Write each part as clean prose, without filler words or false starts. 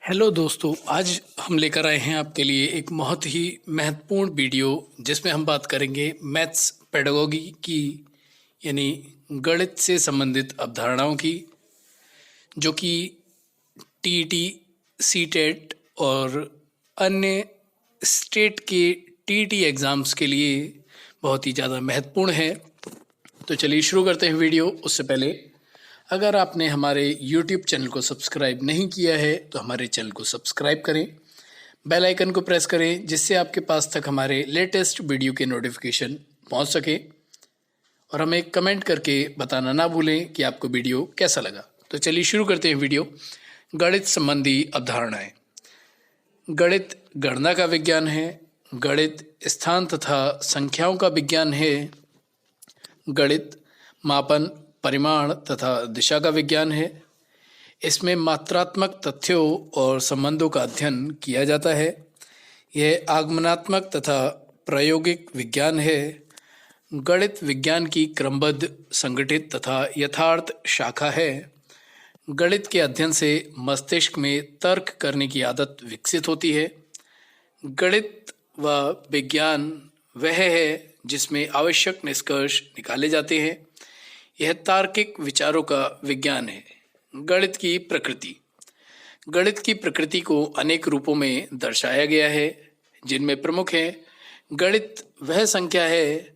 Hello दोस्तों, आज हम लेकर आए हैं आपके लिए एक बहुत ही महत्वपूर्ण वीडियो जिसमें हम बात करेंगे मैथ्स पेडागोगी की, यानी गणित से संबंधित अवधारणाओं की, जो कि टीईटी, सीटेट और अन्य स्टेट के टीईटी एग्ज़ाम्स के लिए बहुत ही ज़्यादा महत्वपूर्ण है। तो चलिए शुरू करते हैं वीडियो। उससे पहले अगर आपने हमारे YouTube चैनल को सब्सक्राइब नहीं किया है तो हमारे चैनल को सब्सक्राइब करें, बेल आइकन को प्रेस करें जिससे आपके पास तक हमारे लेटेस्ट वीडियो के नोटिफिकेशन पहुंच सके, और हमें कमेंट करके बताना ना भूलें कि आपको वीडियो कैसा लगा। तो चलिए शुरू करते हैं वीडियो। गणित संबंधी अवधारणाएं। गणित गणना का विज्ञान है। गणित स्थान तथा संख्याओं का विज्ञान है। गणित मापन, परिमाण तथा दिशा का विज्ञान है। इसमें मात्रात्मक तथ्यों और संबंधों का अध्ययन किया जाता है। यह आगमनात्मक तथा प्रायोगिक विज्ञान है। गणित विज्ञान की क्रमबद्ध, संगठित तथा यथार्थ शाखा है। गणित के अध्ययन से मस्तिष्क में तर्क करने की आदत विकसित होती है। गणित व विज्ञान वह है जिसमें आवश्यक निष्कर्ष निकाले जाते हैं। यह तार्किक विचारों का विज्ञान है। गणित की प्रकृति। गणित की प्रकृति को अनेक रूपों में दर्शाया गया है, जिनमें प्रमुख हैं: गणित वह संख्या है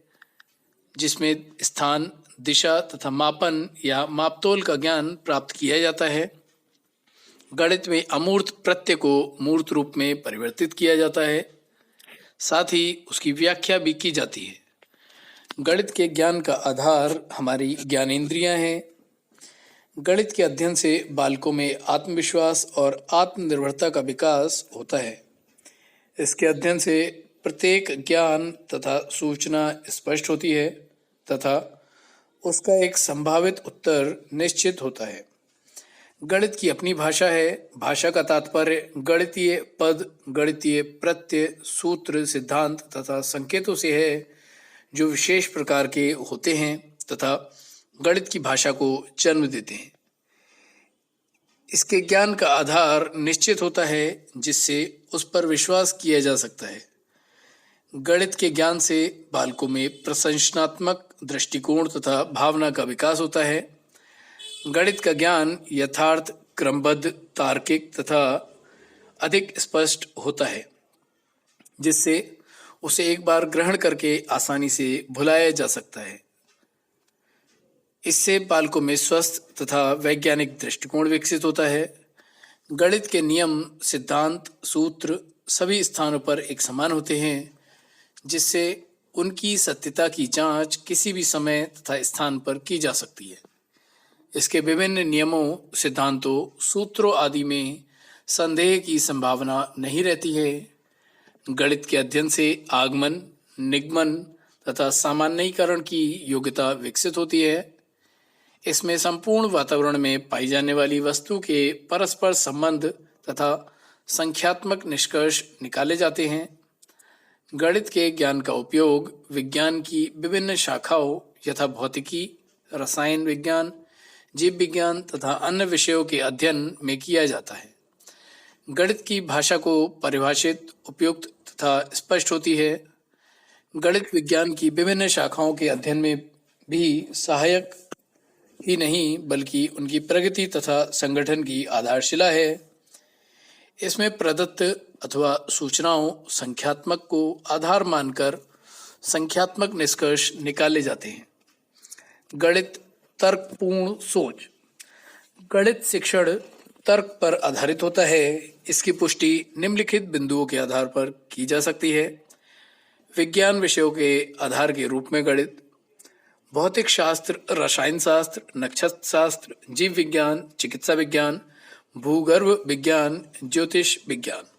जिसमें स्थान, दिशा तथा मापन या मापतोल का ज्ञान प्राप्त किया जाता है। गणित में अमूर्त प्रत्यय को मूर्त रूप में परिवर्तित किया जाता है, साथ ही उसकी व्याख्या भी की जाती है। गणित के ज्ञान का आधार हमारी ज्ञानेंद्रियां हैं। गणित के अध्ययन से बालकों में आत्मविश्वास और आत्मनिर्भरता का विकास होता है। इसके अध्ययन से प्रत्येक ज्ञान तथा सूचना स्पष्ट होती है तथा उसका एक संभावित उत्तर निश्चित होता है। गणित की अपनी भाषा है। भाषा का तात्पर्य गणितीय पद, गणितीय प्रत्यय, सूत्र, सिद्धांत तथा संकेतों से है, जो विशेष प्रकार के होते हैं तथा गणित की भाषा को जन्म देते हैं। इसके ज्ञान का आधार निश्चित होता है, जिससे उस पर विश्वास किया जा सकता है। गणित के ज्ञान से बालकों में प्रशंसनात्मक दृष्टिकोण तथा भावना का विकास होता है। गणित का ज्ञान यथार्थ, क्रमबद्ध, तार्किक तथा अधिक स्पष्ट होता है, जिससे उसे एक बार ग्रहण करके आसानी से भुलाया जा सकता है। इससे बालकों में स्वस्थ तथा वैज्ञानिक दृष्टिकोण विकसित होता है। गणित के नियम, सिद्धांत, सूत्र सभी स्थानों पर एक समान होते हैं, जिससे उनकी सत्यता की जांच किसी भी समय तथा स्थान पर की जा सकती है। इसके विभिन्न नियमों, सिद्धांतों, सूत्रों आदि में संदेह की संभावना नहीं रहती है। गणित के अध्ययन से आगमन, निगमन तथा सामान्यीकरण की योग्यता विकसित होती है। इसमें संपूर्ण वातावरण में पाई जाने वाली वस्तु के परस्पर संबंध तथा संख्यात्मक निष्कर्ष निकाले जाते हैं। गणित के ज्ञान का उपयोग विज्ञान की विभिन्न शाखाओं यथा भौतिकी, रसायन विज्ञान, जीव विज्ञान तथा अन्य विषयों के अध्ययन में किया जाता है। गणित की भाषा को परिभाषित, उपयुक्त तथा स्पष्ट होती है। गणित विज्ञान की विभिन्न शाखाओं के अध्ययन में भी सहायक ही नहीं बल्कि उनकी प्रगति तथा संगठन की आधारशिला है। इसमें प्रदत्त अथवा सूचनाओं, संख्यात्मक को आधार मानकर संख्यात्मक निष्कर्ष निकाले जाते हैं। गणित तर्कपूर्ण सोच। गणित शिक्षण तर्क पर आधारित होता है। इसकी पुष्टि निम्नलिखित बिंदुओं के आधार पर की जा सकती है: विज्ञान विषयों के आधार के रूप में गणित, भौतिक शास्त्र, रसायन शास्त्र, नक्षत्र शास्त्र, जीव विज्ञान, चिकित्सा विज्ञान, भूगर्भ विज्ञान, ज्योतिष विज्ञान।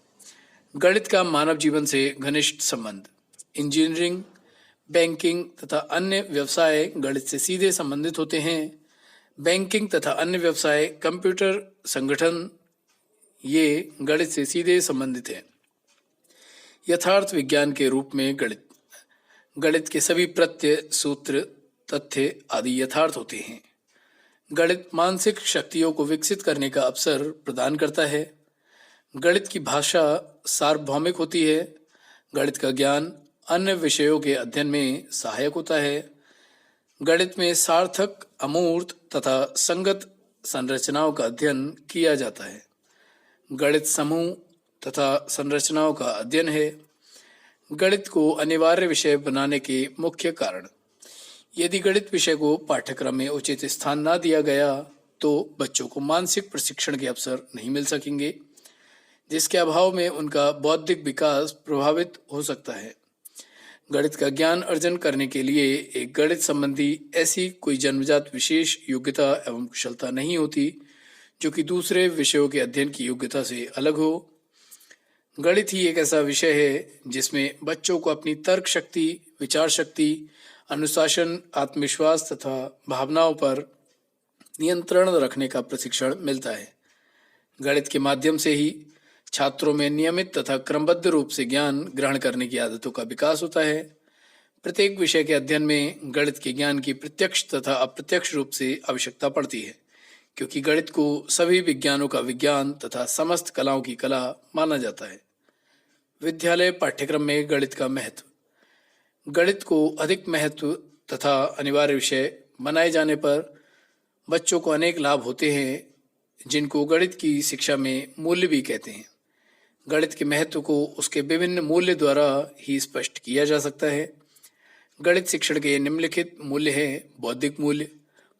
गणित का मानव जीवन से घनिष्ठ संबंध। इंजीनियरिंग, बैंकिंग तथा अन्य व्यवसाय गणित से सीधे संबंधित होते हैं। बैंकिंग तथा अन्य व्यवसाय, कंप्यूटर संगठन ये गणित से सीधे संबंधित हैं। यथार्थ विज्ञान के रूप में गणित। गणित के सभी प्रत्यय, सूत्र, तथ्य आदि यथार्थ होते हैं। गणित मानसिक शक्तियों को विकसित करने का अवसर प्रदान करता है। गणित की भाषा सार्वभौमिक होती है। गणित का ज्ञान अन्य विषयों के अध्ययन में सहायक होता है। गणित में सार्थक, अमूर्त तथा संगत संरचनाओं का अध्ययन किया जाता है। गणित समूह तथा संरचनाओं का अध्ययन है। गणित को अनिवार्य विषय बनाने के मुख्य कारण। यदि गणित विषय को पाठ्यक्रम में उचित स्थान न दिया गया तो बच्चों को मानसिक प्रशिक्षण के अवसर नहीं मिल सकेंगे, जिसके अभाव में उनका बौद्धिक विकास प्रभावित हो सकता है। गणित का ज्ञान अर्जन करने के लिए एक गणित संबंधी ऐसी कोई जन्मजात विशेष योग्यता एवं कुशलता नहीं होती जो कि दूसरे विषयों के अध्ययन की योग्यता से अलग हो। गणित ही एक ऐसा विषय है जिसमें बच्चों को अपनी तर्क शक्ति, विचार शक्ति, अनुशासन, आत्मविश्वास तथा भावनाओं पर नियंत्रण रखने का प्रशिक्षण मिलता है। गणित के माध्यम से ही छात्रों में नियमित तथा क्रमबद्ध रूप से ज्ञान ग्रहण करने की आदतों का विकास होता है। प्रत्येक विषय के अध्ययन में गणित के ज्ञान की प्रत्यक्ष तथा अप्रत्यक्ष रूप से आवश्यकता पड़ती है, क्योंकि गणित को सभी विज्ञानों का विज्ञान तथा समस्त कलाओं की कला माना जाता है। विद्यालय पाठ्यक्रम में गणित का महत्व। गणित को अधिक महत्व तथा अनिवार्य विषय बनाए जाने पर बच्चों को अनेक लाभ होते हैं, जिनको गणित की शिक्षा में मूल्य भी कहते हैं। गणित के महत्व को उसके विभिन्न मूल्य द्वारा ही स्पष्ट किया जा सकता है। गणित शिक्षण के निम्नलिखित मूल्य हैं: बौद्धिक मूल्य,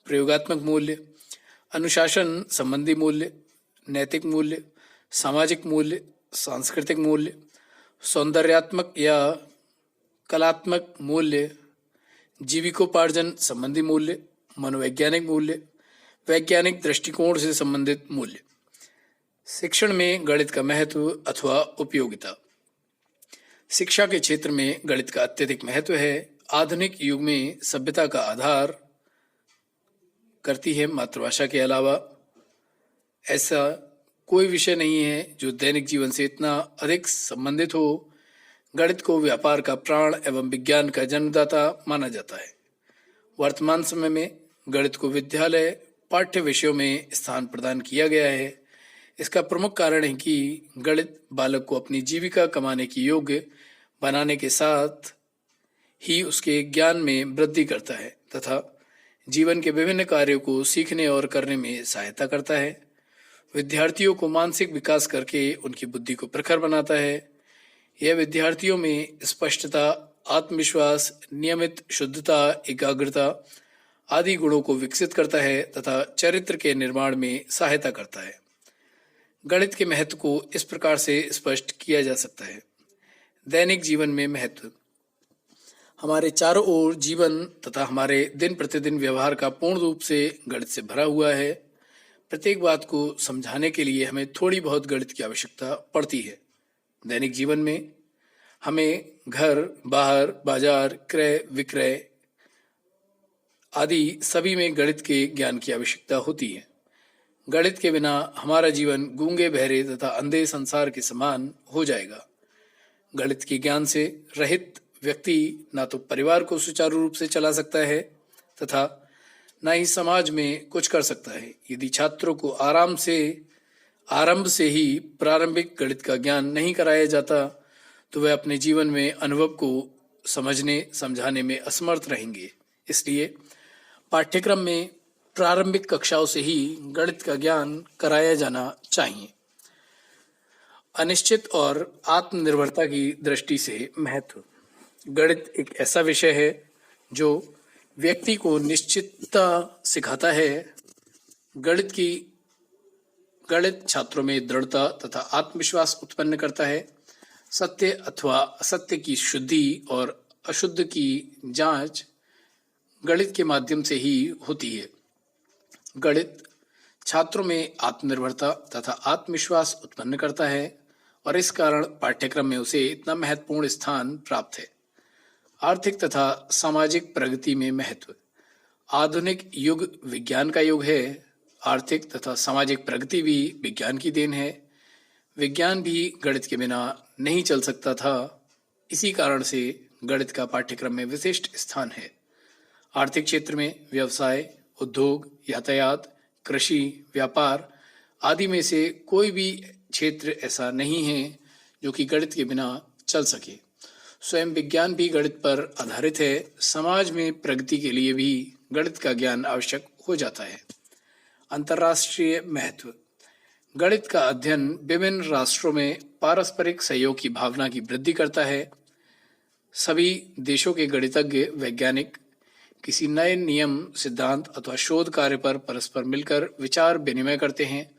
प्रयोगात्मक मूल्य, अनुशासन संबंधी मूल्य, नैतिक मूल्य, सामाजिक मूल्य, सांस्कृतिक मूल्य, सौंदर्यात्मक या कलात्मक मूल्य, जीविकोपार्जन संबंधी मूल्य, मनोवैज्ञानिक मूल्य, वैज्ञानिक दृष्टिकोण से संबंधित मूल्य। शिक्षण में गणित का महत्व अथवा उपयोगिता। शिक्षा के क्षेत्र में गणित का अत्यधिक महत्व है। आधुनिक युग में सभ्यता का आधार करती है मातृभाषा के अलावा। ऐसा कोई विषय नहीं है जो दैनिक जीवन से इतना अधिक संबंधित हो। गणित को व्यापार का प्राण एवं विज्ञान का जन्मदाता माना जाता है। वर्तमान समय में गणित को विद्यालय पाठ्य विषयों में स्थान प्रदान किया गया है। इसका प्रमुख कारण है कि गणित बालक को अपनी जीविका कमाने की योग्य बनाने के साथ ही उसके ज्ञान में वृद्धि करता है तथा जीवन के विभिन्न कार्यों को सीखने और करने में सहायता करता है। विद्यार्थियों को मानसिक विकास करके उनकी बुद्धि को प्रखर बनाता है। यह विद्यार्थियों में स्पष्टता, आत्मविश्वास, नियमित शुद्धता, एकाग्रता आदि गुणों को विकसित करता है तथा चरित्र के निर्माण में सहायता करता है। गणित के महत्व को इस प्रकार से स्पष्ट किया जा सकता है। दैनिक जीवन में महत्व। हमारे चारों ओर जीवन तथा हमारे दिन प्रतिदिन व्यवहार का पूर्ण रूप से गणित से भरा हुआ है। प्रत्येक बात को समझाने के लिए हमें थोड़ी बहुत गणित की आवश्यकता पड़ती है। दैनिक जीवन में हमें घर, बाहर, बाजार, क्रय विक्रय आदि सभी में गणित के ज्ञान की आवश्यकता होती है। गणित के बिना हमारा जीवन गूंगे, बहरे तथा अंधे संसार के समान हो जाएगा। गणित के ज्ञान से रहित व्यक्ति ना तो परिवार को सुचारू रूप से चला सकता है तथा न ही समाज में कुछ कर सकता है। यदि छात्रों को आरंभ से ही प्रारंभिक गणित का ज्ञान नहीं कराया जाता तो वे अपने जीवन में अनुभव को समझने समझाने में असमर्थ रहेंगे। इसलिए पाठ्यक्रम में प्रारंभिक कक्षाओं से ही गणित का ज्ञान कराया जाना चाहिए। अनिश्चित और आत्मनिर्भरता की दृष्टि से महत्व। गणित एक ऐसा विषय है जो व्यक्ति को निश्चितता सिखाता है। गणित छात्रों में दृढ़ता तथा आत्मविश्वास उत्पन्न करता है। सत्य अथवा असत्य की शुद्धि और अशुद्ध की जांच गणित के माध्यम से ही होती है। गणित छात्रों में आत्मनिर्भरता तथा आत्मविश्वास उत्पन्न करता है और इस कारण पाठ्यक्रम में उसे इतना महत्वपूर्ण स्थान प्राप्त है। आर्थिक तथा सामाजिक प्रगति में महत्व। आधुनिक युग विज्ञान का युग है। आर्थिक तथा सामाजिक प्रगति भी विज्ञान की देन है। विज्ञान भी गणित के बिना नहीं चल सकता था। इसी कारण से गणित का पाठ्यक्रम में विशिष्ट स्थान है। आर्थिक क्षेत्र में व्यवसाय, उद्योग, यातायात, कृषि, व्यापार आदि में से कोई भी क्षेत्र ऐसा नहीं है जो कि गणित के बिना चल सके। स्वयं विज्ञान भी गणित पर आधारित है। समाज में प्रगति के लिए भी गणित का ज्ञान आवश्यक हो जाता है। अंतर्राष्ट्रीय महत्व। गणित का अध्ययन विभिन्न राष्ट्रों में पारस्परिक सहयोग की भावना की वृद्धि करता है। सभी देशों के गणितज्ञ वैज्ञानिक किसी नए नियम, सिद्धांत अथवा शोध कार्य पर परस्पर मिलकर विचार विनिमय करते हैं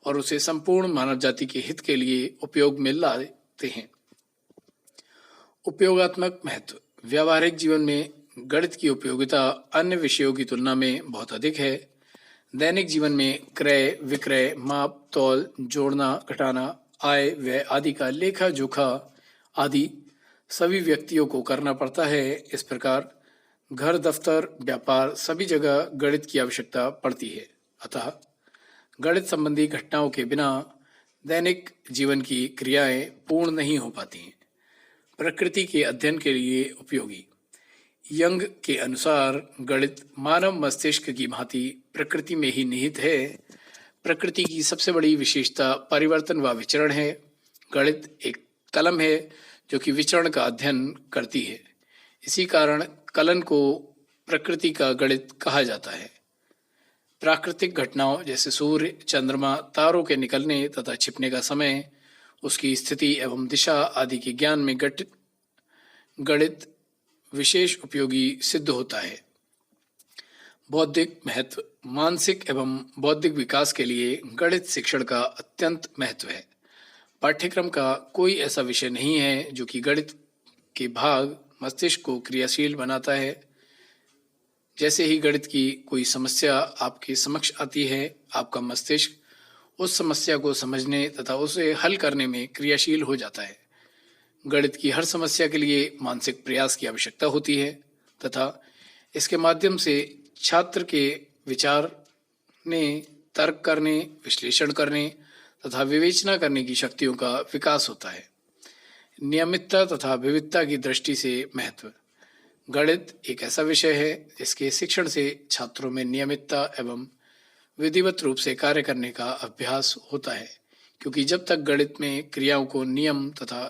और उसे संपूर्ण मानव जाति के हित के लिए उपयोग में लाते हैं। उपयोगात्मक महत्व। व्यावहारिक जीवन में गणित की उपयोगिता अन्य विषयों की तुलना में बहुत अधिक है। दैनिक जीवन में क्रय विक्रय, माप तौल, जोड़ना घटाना, आय व्यय आदि का लेखा जोखा आदि सभी व्यक्तियों को करना पड़ता है। इस प्रकार घर, दफ्तर, व्यापार सभी जगह गणित की आवश्यकता पड़ती है। अतः गणित संबंधी घटनाओं के बिना दैनिक जीवन की क्रियाएं पूर्ण नहीं हो पाती हैं। प्रकृति के अध्ययन के लिए उपयोगी। यंग के अनुसार गणित मानव मस्तिष्क की भांति प्रकृति में ही निहित है। प्रकृति की सबसे बड़ी विशेषता परिवर्तन व विचरण है। गणित एक कलम है जो कि विचरण का अध्ययन करती है। इसी कारण कलन को प्रकृति का गणित कहा जाता है। प्राकृतिक घटनाओं जैसे सूर्य, चंद्रमा, तारों के निकलने तथा छिपने का समय, उसकी स्थिति एवं दिशा आदि के ज्ञान में गणित विशेष उपयोगी सिद्ध होता है। बौद्धिक महत्व। मानसिक एवं बौद्धिक विकास के लिए गणित शिक्षण का अत्यंत महत्व है। पाठ्यक्रम का कोई ऐसा विषय नहीं है जो कि गणित के भाग मस्तिष्क को क्रियाशील बनाता है। जैसे ही गणित की कोई समस्या आपके समक्ष आती है, आपका मस्तिष्क उस समस्या को समझने तथा उसे हल करने में क्रियाशील हो जाता है। गणित की हर समस्या के लिए मानसिक प्रयास की आवश्यकता होती है तथा इसके माध्यम से छात्र के विचारने, तर्क करने, विश्लेषण करने तथा विवेचना करने की शक्तियों का विकास होता है। नियमितता तथा विविधता की दृष्टि से महत्व। गणित एक ऐसा विषय है जिसके शिक्षण से छात्रों में नियमितता एवं विधिवत रूप से कार्य करने का अभ्यास होता है, क्योंकि जब तक गणित में क्रियाओं को नियम तथा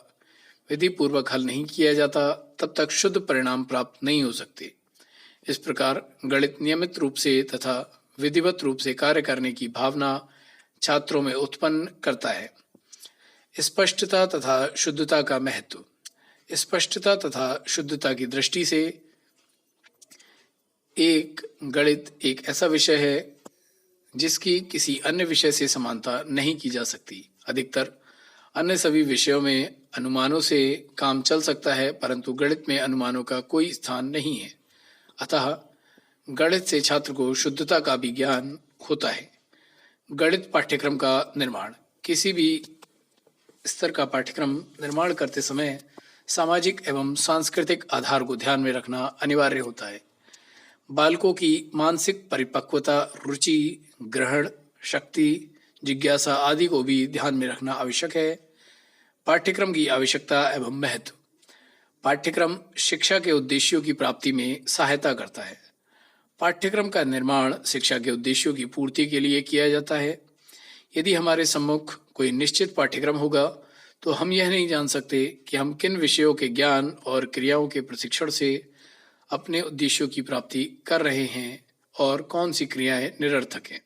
विधि पूर्वक हल नहीं किया जाता तब तक शुद्ध परिणाम प्राप्त नहीं हो सकते। इस प्रकार गणित नियमित रूप से तथा विधिवत रूप से कार्य करने की भावना छात्रों में उत्पन्न करता है। स्पष्टता तथा शुद्धता का महत्व। स्पष्टता तथा शुद्धता की दृष्टि से गणित एक ऐसा विषय है जिसकी किसी अन्य विषय से समानता नहीं की जा सकती। अधिकतर अन्य सभी विषयों में अनुमानों से काम चल सकता है, परंतु गणित में अनुमानों का कोई स्थान नहीं है। अतः गणित से छात्र को शुद्धता का भी ज्ञान होता है। गणित पाठ्यक्रम का निर्माण। किसी भी स्तर का पाठ्यक्रम निर्माण करते समय सामाजिक एवं सांस्कृतिक आधार को ध्यान में रखना अनिवार्य होता है। बालकों की मानसिक परिपक्वता, रुचि, ग्रहण शक्ति, जिज्ञासा आदि को भी ध्यान में रखना आवश्यक है। पाठ्यक्रम की आवश्यकता एवं महत्व। पाठ्यक्रम शिक्षा के उद्देश्यों की प्राप्ति में सहायता करता है। पाठ्यक्रम का निर्माण शिक्षा के उद्देश्यों की पूर्ति के लिए किया जाता है। यदि हमारे सम्मुख कोई निश्चित पाठ्यक्रम होगा तो हम यह नहीं जान सकते कि हम किन विषयों के ज्ञान और क्रियाओं के प्रशिक्षण से अपने उद्देश्यों की प्राप्ति कर रहे हैं और कौन सी क्रियाएं निरर्थक हैं।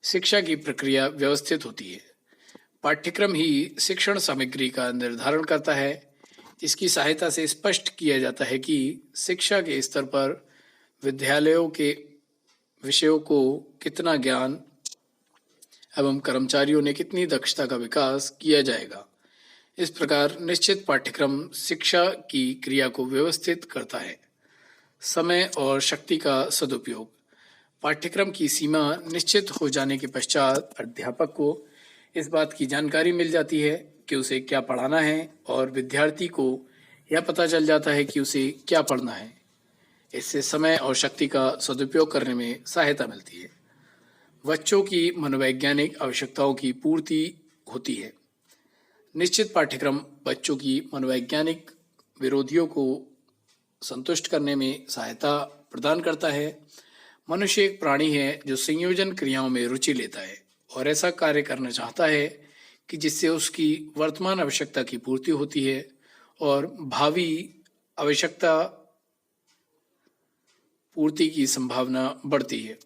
शिक्षा की प्रक्रिया व्यवस्थित होती है। पाठ्यक्रम ही शिक्षण सामग्री का निर्धारण करता है। इसकी सहायता से स्पष्ट किया जाता है कि शिक्षा के स्तर पर विद्यालयों के विषयों को कितना ज्ञान एवं कर्मचारियों ने कितनी दक्षता का विकास किया जाएगा। इस प्रकार निश्चित पाठ्यक्रम शिक्षा की क्रिया को व्यवस्थित करता है। समय और शक्ति का सदुपयोग। पाठ्यक्रम की सीमा निश्चित हो जाने के पश्चात अध्यापक को इस बात की जानकारी मिल जाती है कि उसे क्या पढ़ाना है और विद्यार्थी को यह पता चल जाता है कि उसे क्या पढ़ना है। इससे समय और शक्ति का सदुपयोग करने में सहायता मिलती है। बच्चों की मनोवैज्ञानिक आवश्यकताओं की पूर्ति होती है। निश्चित पाठ्यक्रम बच्चों की मनोवैज्ञानिक विरोधियों को संतुष्ट करने में सहायता प्रदान करता है। मनुष्य एक प्राणी है जो संयोजन क्रियाओं में रुचि लेता है और ऐसा कार्य करना चाहता है कि जिससे उसकी वर्तमान आवश्यकता की पूर्ति होती है और भावी आवश्यकता पूर्ति की संभावना बढ़ती है।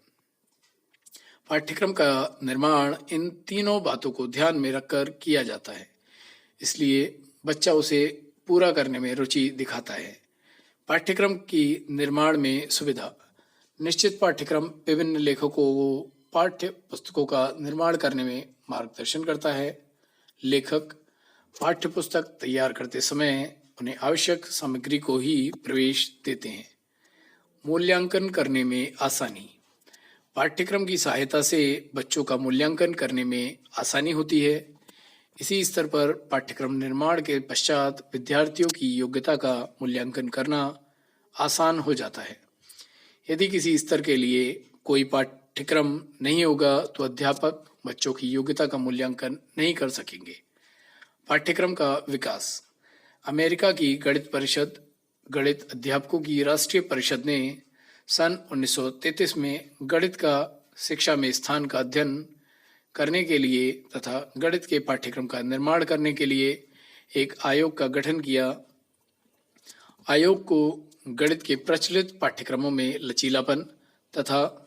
पाठ्यक्रम का निर्माण इन तीनों बातों को ध्यान में रखकर किया जाता है, इसलिए बच्चा उसे पूरा करने में रुचि दिखाता है। पाठ्यक्रम की निर्माण में सुविधा। निश्चित पाठ्यक्रम विभिन्न लेखकों को पाठ्य पुस्तकों का निर्माण करने में मार्गदर्शन करता है। लेखक पाठ्य पुस्तक तैयार करते समय उन्हें आवश्यक सामग्री को ही प्रवेश देते हैं। मूल्यांकन करने में आसानी। पाठ्यक्रम की सहायता से बच्चों का मूल्यांकन करने में आसानी होती है। इसी स्तर पर पाठ्यक्रम निर्माण के पश्चात विद्यार्थियों की योग्यता का मूल्यांकन करना आसान हो जाता है। यदि किसी स्तर के लिए कोई पाठ्यक्रम नहीं होगा तो अध्यापक बच्चों की योग्यता का मूल्यांकन नहीं कर सकेंगे। पाठ्यक्रम का विकास। अमेरिका की गणित परिषद, गणित अध्यापकों की राष्ट्रीय परिषद ने सन 1933 में गणित का शिक्षा में स्थान का अध्ययन करने के लिए तथा गणित के पाठ्यक्रम का निर्माण करने के लिए एक आयोग का गठन किया। आयोग को गणित के प्रचलित पाठ्यक्रमों में लचीलापन तथा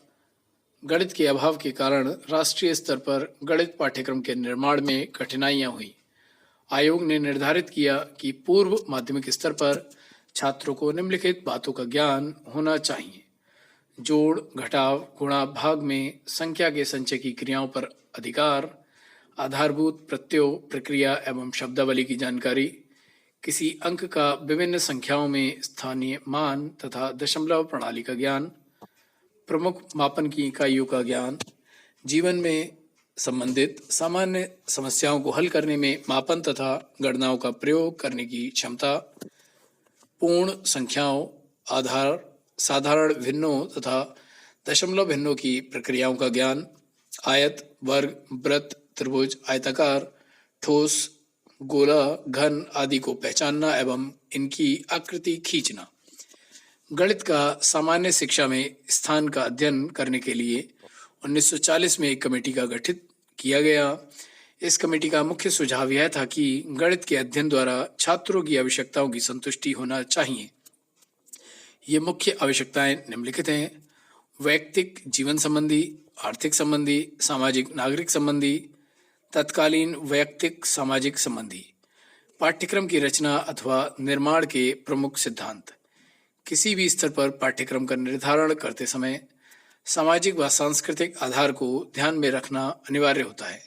गणित के अभाव के कारण राष्ट्रीय स्तर पर गणित पाठ्यक्रम के निर्माण में कठिनाइयां हुई। आयोग ने निर्धारित किया कि पूर्व माध्यमिक स्तर पर छात्रों को निम्नलिखित बातों का ज्ञान होना चाहिए: जोड़, घटाव, गुणा, भाग में संख्या के संचय की क्रियाओं पर अधिकार, आधारभूत प्रत्ययों, प्रक्रिया एवं शब्दावली की जानकारी, किसी अंक का विभिन्न संख्याओं में स्थानीय मान तथा दशमलव प्रणाली का ज्ञान, प्रमुख मापन की इकाइयों का ज्ञान, जीवन में संबंधित सामान्य समस्याओं को हल करने में मापन तथा गणनाओं का प्रयोग करने की क्षमता, पूर्ण संख्याओं, आधार, साधारण भिन्नों तथा दशमलव भिन्नों की प्रक्रियाओं का ज्ञान, आयत, वर्ग, वृत्त, त्रिभुज, आयताकार, ठोस, गोला, घन आदि को पहचानना एवं इनकी आकृति खींचना। गणित का सामान्य शिक्षा में स्थान का अध्ययन करने के लिए 1940 में एक कमेटी का गठित किया गया। इस कमेटी का मुख्य सुझाव यह था कि गणित के अध्ययन द्वारा छात्रों की आवश्यकताओं की संतुष्टि होना चाहिए। ये मुख्य आवश्यकताएं निम्नलिखित हैं: वैयक्तिक जीवन संबंधी, आर्थिक संबंधी, सामाजिक नागरिक संबंधी, तत्कालीन वैयक्तिक सामाजिक संबंधी। पाठ्यक्रम की रचना अथवा निर्माण के प्रमुख सिद्धांत। किसी भी स्तर पर पाठ्यक्रम का निर्धारण करते समय सामाजिक व सांस्कृतिक आधार को ध्यान में रखना अनिवार्य होता है।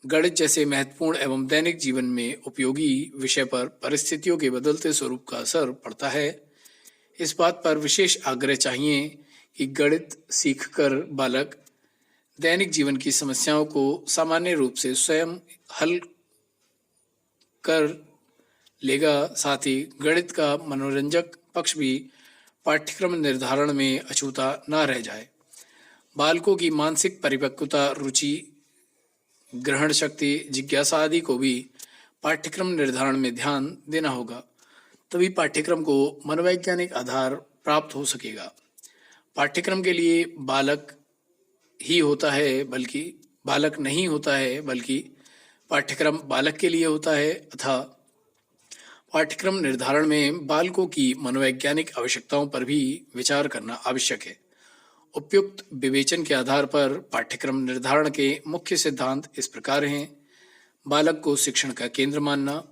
गणित जैसे महत्वपूर्ण एवं दैनिक जीवन में उपयोगी विषय पर परिस्थितियों के बदलते स्वरूप का असर पड़ता है। इस बात पर विशेष आग्रह चाहिए कि गणित सीखकर बालक दैनिक जीवन की समस्याओं को सामान्य रूप से स्वयं हल कर लेगा। साथ ही गणित का मनोरंजक पक्ष भी पाठ्यक्रम निर्धारण में अछूता न रह जाए। बालकों की मानसिक परिपक्वता, रुचि, ग्रहण शक्ति, जिज्ञासा आदि को भी पाठ्यक्रम निर्धारण में ध्यान देना होगा, तभी पाठ्यक्रम को मनोवैज्ञानिक आधार प्राप्त हो सकेगा। पाठ्यक्रम के लिए बालक नहीं होता है बल्कि पाठ्यक्रम बालक के लिए होता है तथा पाठ्यक्रम निर्धारण में बालकों की मनोवैज्ञानिक आवश्यकताओं पर भी विचार करना आवश्यक है। उपयुक्त विवेचन के आधार पर पाठ्यक्रम निर्धारण के मुख्य सिद्धांत इस प्रकार हैं: बालक को शिक्षण का केंद्र मानना,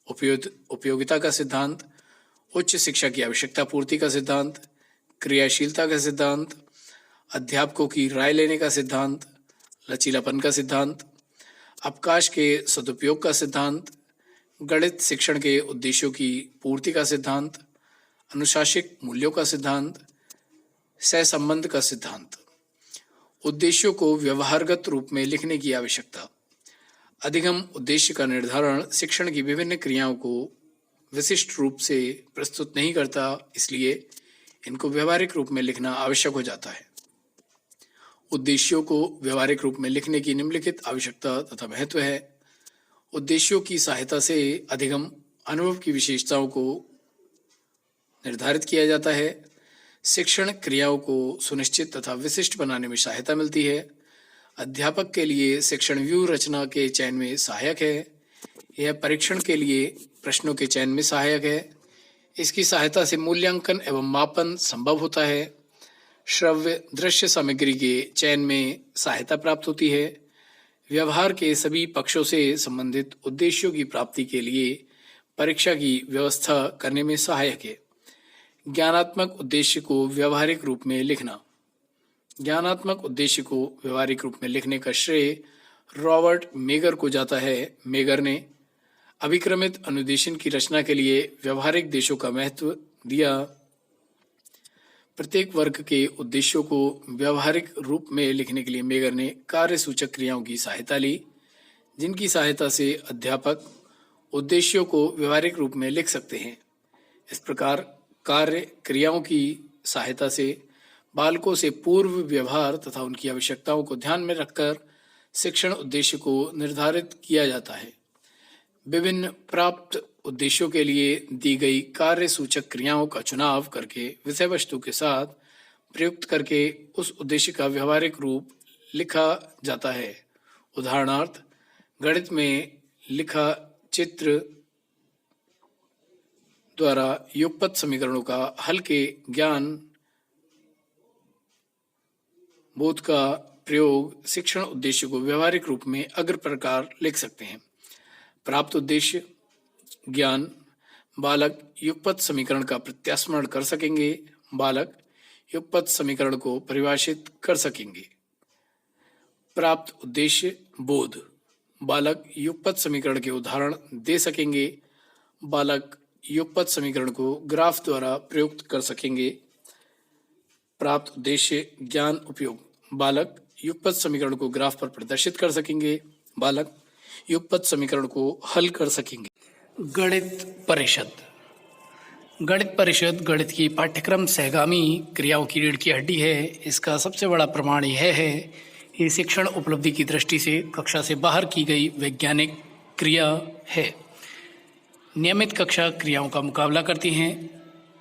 उपयोगिता का सिद्धांत, उच्च शिक्षा की आवश्यकता पूर्ति का सिद्धांत, क्रियाशीलता का सिद्धांत, अध्यापकों की राय लेने का सिद्धांत, लचीलापन का सिद्धांत, अवकाश के सदुपयोग का सिद्धांत, गणित शिक्षण के उद्देश्यों की पूर्ति का सिद्धांत, अनुशासिक मूल्यों का सिद्धांत, सहसंबंध का सिद्धांत। उद्देश्यों को व्यवहारगत रूप में लिखने की आवश्यकता। अधिगम उद्देश्य का निर्धारण शिक्षण की विभिन्न क्रियाओं को विशिष्ट रूप से प्रस्तुत नहीं करता, इसलिए इनको व्यवहारिक रूप में लिखना आवश्यक हो जाता है। उद्देश्यों को व्यवहारिक रूप में लिखने की निम्नलिखित आवश्यकता तथा महत्व है। उद्देश्यों की सहायता से अधिगम अनुभव की विशेषताओं को निर्धारित किया जाता है। शिक्षण क्रियाओं को सुनिश्चित तथा विशिष्ट बनाने में सहायता मिलती है। अध्यापक के लिए शिक्षण व्यूह रचना के चयन में सहायक है। यह परीक्षण के लिए प्रश्नों के चयन में सहायक है। इसकी सहायता से मूल्यांकन एवं मापन संभव होता है। श्रव्य दृश्य सामग्री के चयन में सहायता प्राप्त होती है। व्यवहार के सभी पक्षों से संबंधित उद्देश्यों की प्राप्ति के लिए परीक्षा की व्यवस्था करने में सहायक है। ज्ञानात्मक उद्देश्य को व्यवहारिक रूप में लिखना। ज्ञानात्मक उद्देश्य को व्यवहारिक रूप में लिखने का श्रेय रॉबर्ट मेगर को जाता है। मेगर ने अभिक्रमित अनुदेशन की रचना के लिए व्यवहारिक देशों का महत्व दिया। प्रत्येक वर्ग के उद्देश्यों को व्यवहारिक रूप में लिखने के लिए मेगर ने कार्य सूचक क्रियाओं की सहायता ली, जिनकी सहायता से अध्यापक उद्देश्यों को व्यवहारिक रूप में लिख सकते हैं। इस प्रकार कार्य क्रियाओं की सहायता से बालकों से पूर्व व्यवहार तथा उनकी आवश्यकताओं को ध्यान में रखकर शिक्षण उद्देश्य को निर्धारित किया जाता है। विभिन्न प्राप्त उद्देश्यों के लिए दी गई कार्य सूचक क्रियाओं का चुनाव करके विषय वस्तु के साथ प्रयुक्त करके उस उद्देश्य का व्यवहारिक रूप लिखा जाता है। उदाहरणार्थ, गणित में लिखा चित्र द्वारा युगपत समीकरणों का हल के ज्ञान बोध का प्रयोग शिक्षण उद्देश्य को व्यवहारिक रूप में अग्र प्रकार लिख सकते हैं। प्राप्त उद्देश्य ज्ञान, बालक युगपत समीकरण का प्रत्यास्मरण कर सकेंगे। बालक युगपत समीकरण को परिभाषित कर सकेंगे। प्राप्त उद्देश्य बोध, बालक युगपत समीकरण के उदाहरण दे सकेंगे। बालक युगपत समीकरण को ग्राफ द्वारा प्रयुक्त कर सकेंगे। प्राप्त उद्देश्य ज्ञान उपयोग, बालक युगपत समीकरण को ग्राफ पर प्रदर्शित कर सकेंगे। बालक युगपत समीकरण को हल कर सकेंगे। गणित परिषद। गणित परिषद गणित की पाठ्यक्रम सहगामी क्रियाओं की रीढ़ की हड्डी है। इसका सबसे बड़ा प्रमाण यह है कि शिक्षण उपलब्धि की दृष्टि से कक्षा से बाहर की गई वैज्ञानिक क्रिया है। नियमित कक्षा क्रियाओं का मुकाबला करती हैं।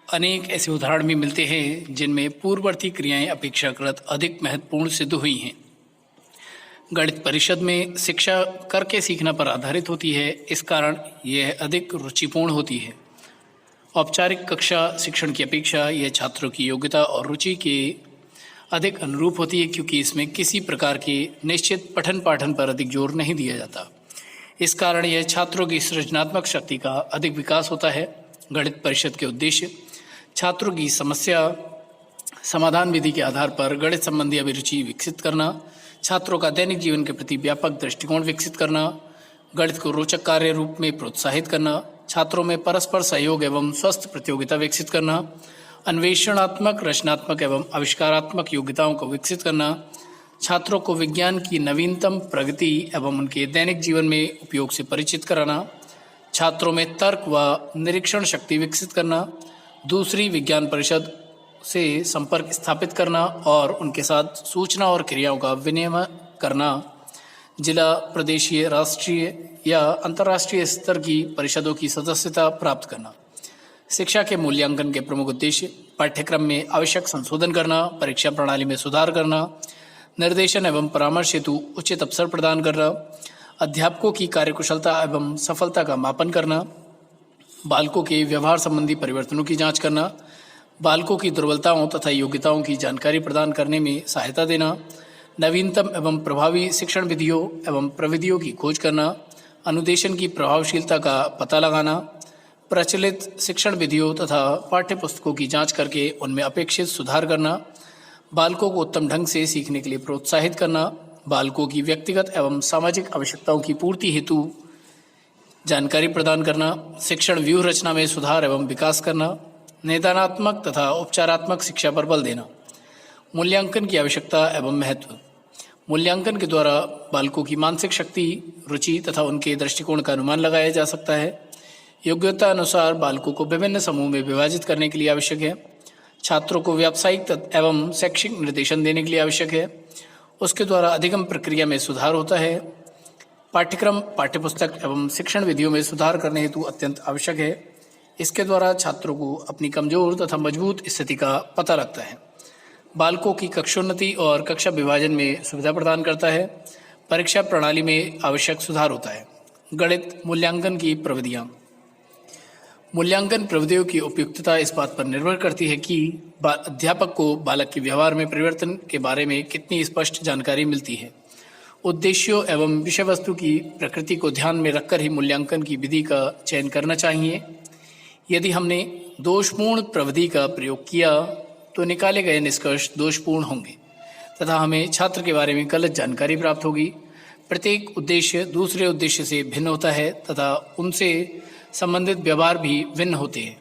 अनेक ऐसे उदाहरण भी मिलते हैं जिनमें पूर्ववर्ती क्रियाएं अपेक्षाकृत अधिक महत्वपूर्ण सिद्ध हुई हैं। गणित परिषद में शिक्षा करके सीखना पर आधारित होती है, इस कारण यह अधिक रुचिपूर्ण होती है। औपचारिक कक्षा शिक्षण की अपेक्षा यह छात्रों की योग्यता और रुचि के अधिक अनुरूप होती है, क्योंकि इसमें किसी प्रकार के निश्चित पठन पाठन पर अधिक जोर नहीं दिया जाता। इस कारण यह छात्रों की सृजनात्मक शक्ति का अधिक विकास होता है। गणित परिषद के उद्देश्य छात्रों की समस्या समाधान विधि के आधार पर गणित संबंधी अभिरुचि विकसित करना, छात्रों का दैनिक जीवन के प्रति व्यापक दृष्टिकोण विकसित करना, गणित को रोचक कार्य रूप में प्रोत्साहित करना, छात्रों में परस्पर सहयोग एवं स्वस्थ प्रतियोगिता विकसित करना, अन्वेषणात्मक, रचनात्मक एवं आविष्कारात्मक योग्यताओं को विकसित करना, छात्रों को विज्ञान की नवीनतम प्रगति एवं उनके दैनिक जीवन में उपयोग से परिचित कराना, छात्रों में तर्क व निरीक्षण शक्ति विकसित करना, दूसरी विज्ञान परिषद से संपर्क स्थापित करना और उनके साथ सूचना और क्रियाओं का विनिमय करना, जिला, प्रदेशीय, राष्ट्रीय या अंतर्राष्ट्रीय स्तर की परिषदों की सदस्यता प्राप्त करना। शिक्षा के मूल्यांकन के प्रमुख उद्देश्य पाठ्यक्रम में आवश्यक संशोधन करना, परीक्षा प्रणाली में सुधार करना, निर्देशन एवं परामर्श हेतु उचित अवसर प्रदान करना, अध्यापकों की कार्यकुशलता एवं सफलता का मापन करना, बालकों के व्यवहार संबंधी परिवर्तनों की जांच करना, बालकों की दुर्बलताओं तथा योग्यताओं की जानकारी प्रदान करने में सहायता देना, नवीनतम एवं प्रभावी शिक्षण विधियों एवं प्रविधियों की खोज करना, अनुदेशन की प्रभावशीलता का पता लगाना, प्रचलित शिक्षण विधियों तथा पाठ्यपुस्तकों की जांच करके उनमें अपेक्षित सुधार करना, बालकों को उत्तम ढंग से सीखने के लिए प्रोत्साहित करना, बालकों की व्यक्तिगत एवं सामाजिक आवश्यकताओं की पूर्ति हेतु जानकारी प्रदान करना, शिक्षण व्यूह रचना में सुधार एवं विकास करना, निदानात्मक तथा उपचारात्मक शिक्षा पर बल देना। मूल्यांकन की आवश्यकता एवं महत्व। मूल्यांकन के द्वारा बालकों की मानसिक शक्ति, रुचि तथा उनके दृष्टिकोण का अनुमान लगाया जा सकता है। योग्यता अनुसार बालकों को विभिन्न समूह में विभाजित करने के लिए आवश्यक है। छात्रों को व्यावसायिक एवं शैक्षिक निर्देशन देने के लिए आवश्यक है। उसके द्वारा अधिगम प्रक्रिया में सुधार होता है। पाठ्यक्रम, पाठ्यपुस्तक एवं शिक्षण विधियों में सुधार करने हेतु अत्यंत आवश्यक है। इसके द्वारा छात्रों को अपनी कमजोर तथा मजबूत स्थिति का पता लगता है। बालकों की कक्षोन्नति और कक्षा विभाजन में सुविधा प्रदान करता है। परीक्षा प्रणाली में आवश्यक सुधार होता है। गणित मूल्यांकन की प्रविधियाँ। मूल्यांकन प्रविधियों की उपयुक्तता इस बात पर निर्भर करती है कि अध्यापक को बालक के व्यवहार में परिवर्तन के बारे में कितनी स्पष्ट जानकारी मिलती है। उद्देश्यों एवं विषय वस्तु की प्रकृति को ध्यान में रखकर ही मूल्यांकन की विधि का चयन करना चाहिए। यदि हमने दोषपूर्ण प्रविधि का प्रयोग किया तो निकाले गए निष्कर्ष दोषपूर्ण होंगे तथा हमें छात्र के बारे में गलत जानकारी प्राप्त होगी। प्रत्येक उद्देश्य दूसरे उद्देश्य से भिन्न होता है तथा उनसे संबंधित व्यवहार भी भिन्न होते हैं।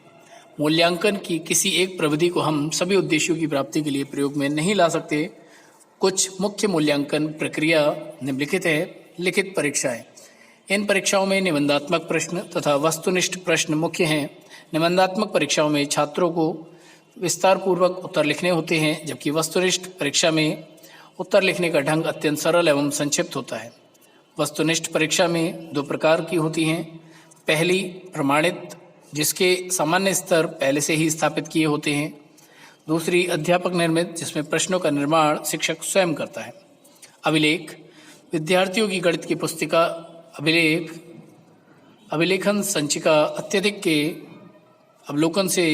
मूल्यांकन की किसी एक प्रविधि को हम सभी उद्देश्यों की प्राप्ति के लिए प्रयोग में नहीं ला सकते। कुछ मुख्य मूल्यांकन प्रक्रिया निम्नलिखित है। लिखित परीक्षाएं। इन परीक्षाओं में निबंधात्मक प्रश्न तथा वस्तुनिष्ठ प्रश्न मुख्य हैं। निबंधात्मक परीक्षाओं में छात्रों को विस्तार पूर्वक उत्तर लिखने होते हैं, जबकि वस्तुनिष्ठ परीक्षा में उत्तर लिखने का ढंग अत्यंत सरल एवं संक्षिप्त होता है। वस्तुनिष्ठ परीक्षा में दो प्रकार की होती हैं। पहली प्रमाणित, जिसके सामान्य स्तर पहले से ही स्थापित किए होते हैं। दूसरी अध्यापक निर्मित, जिसमें प्रश्नों का निर्माण शिक्षक स्वयं करता है। अभिलेख। विद्यार्थियों की गणित की पुस्तिका अभिलेखन संचिका अत्यधिक के अवलोकन से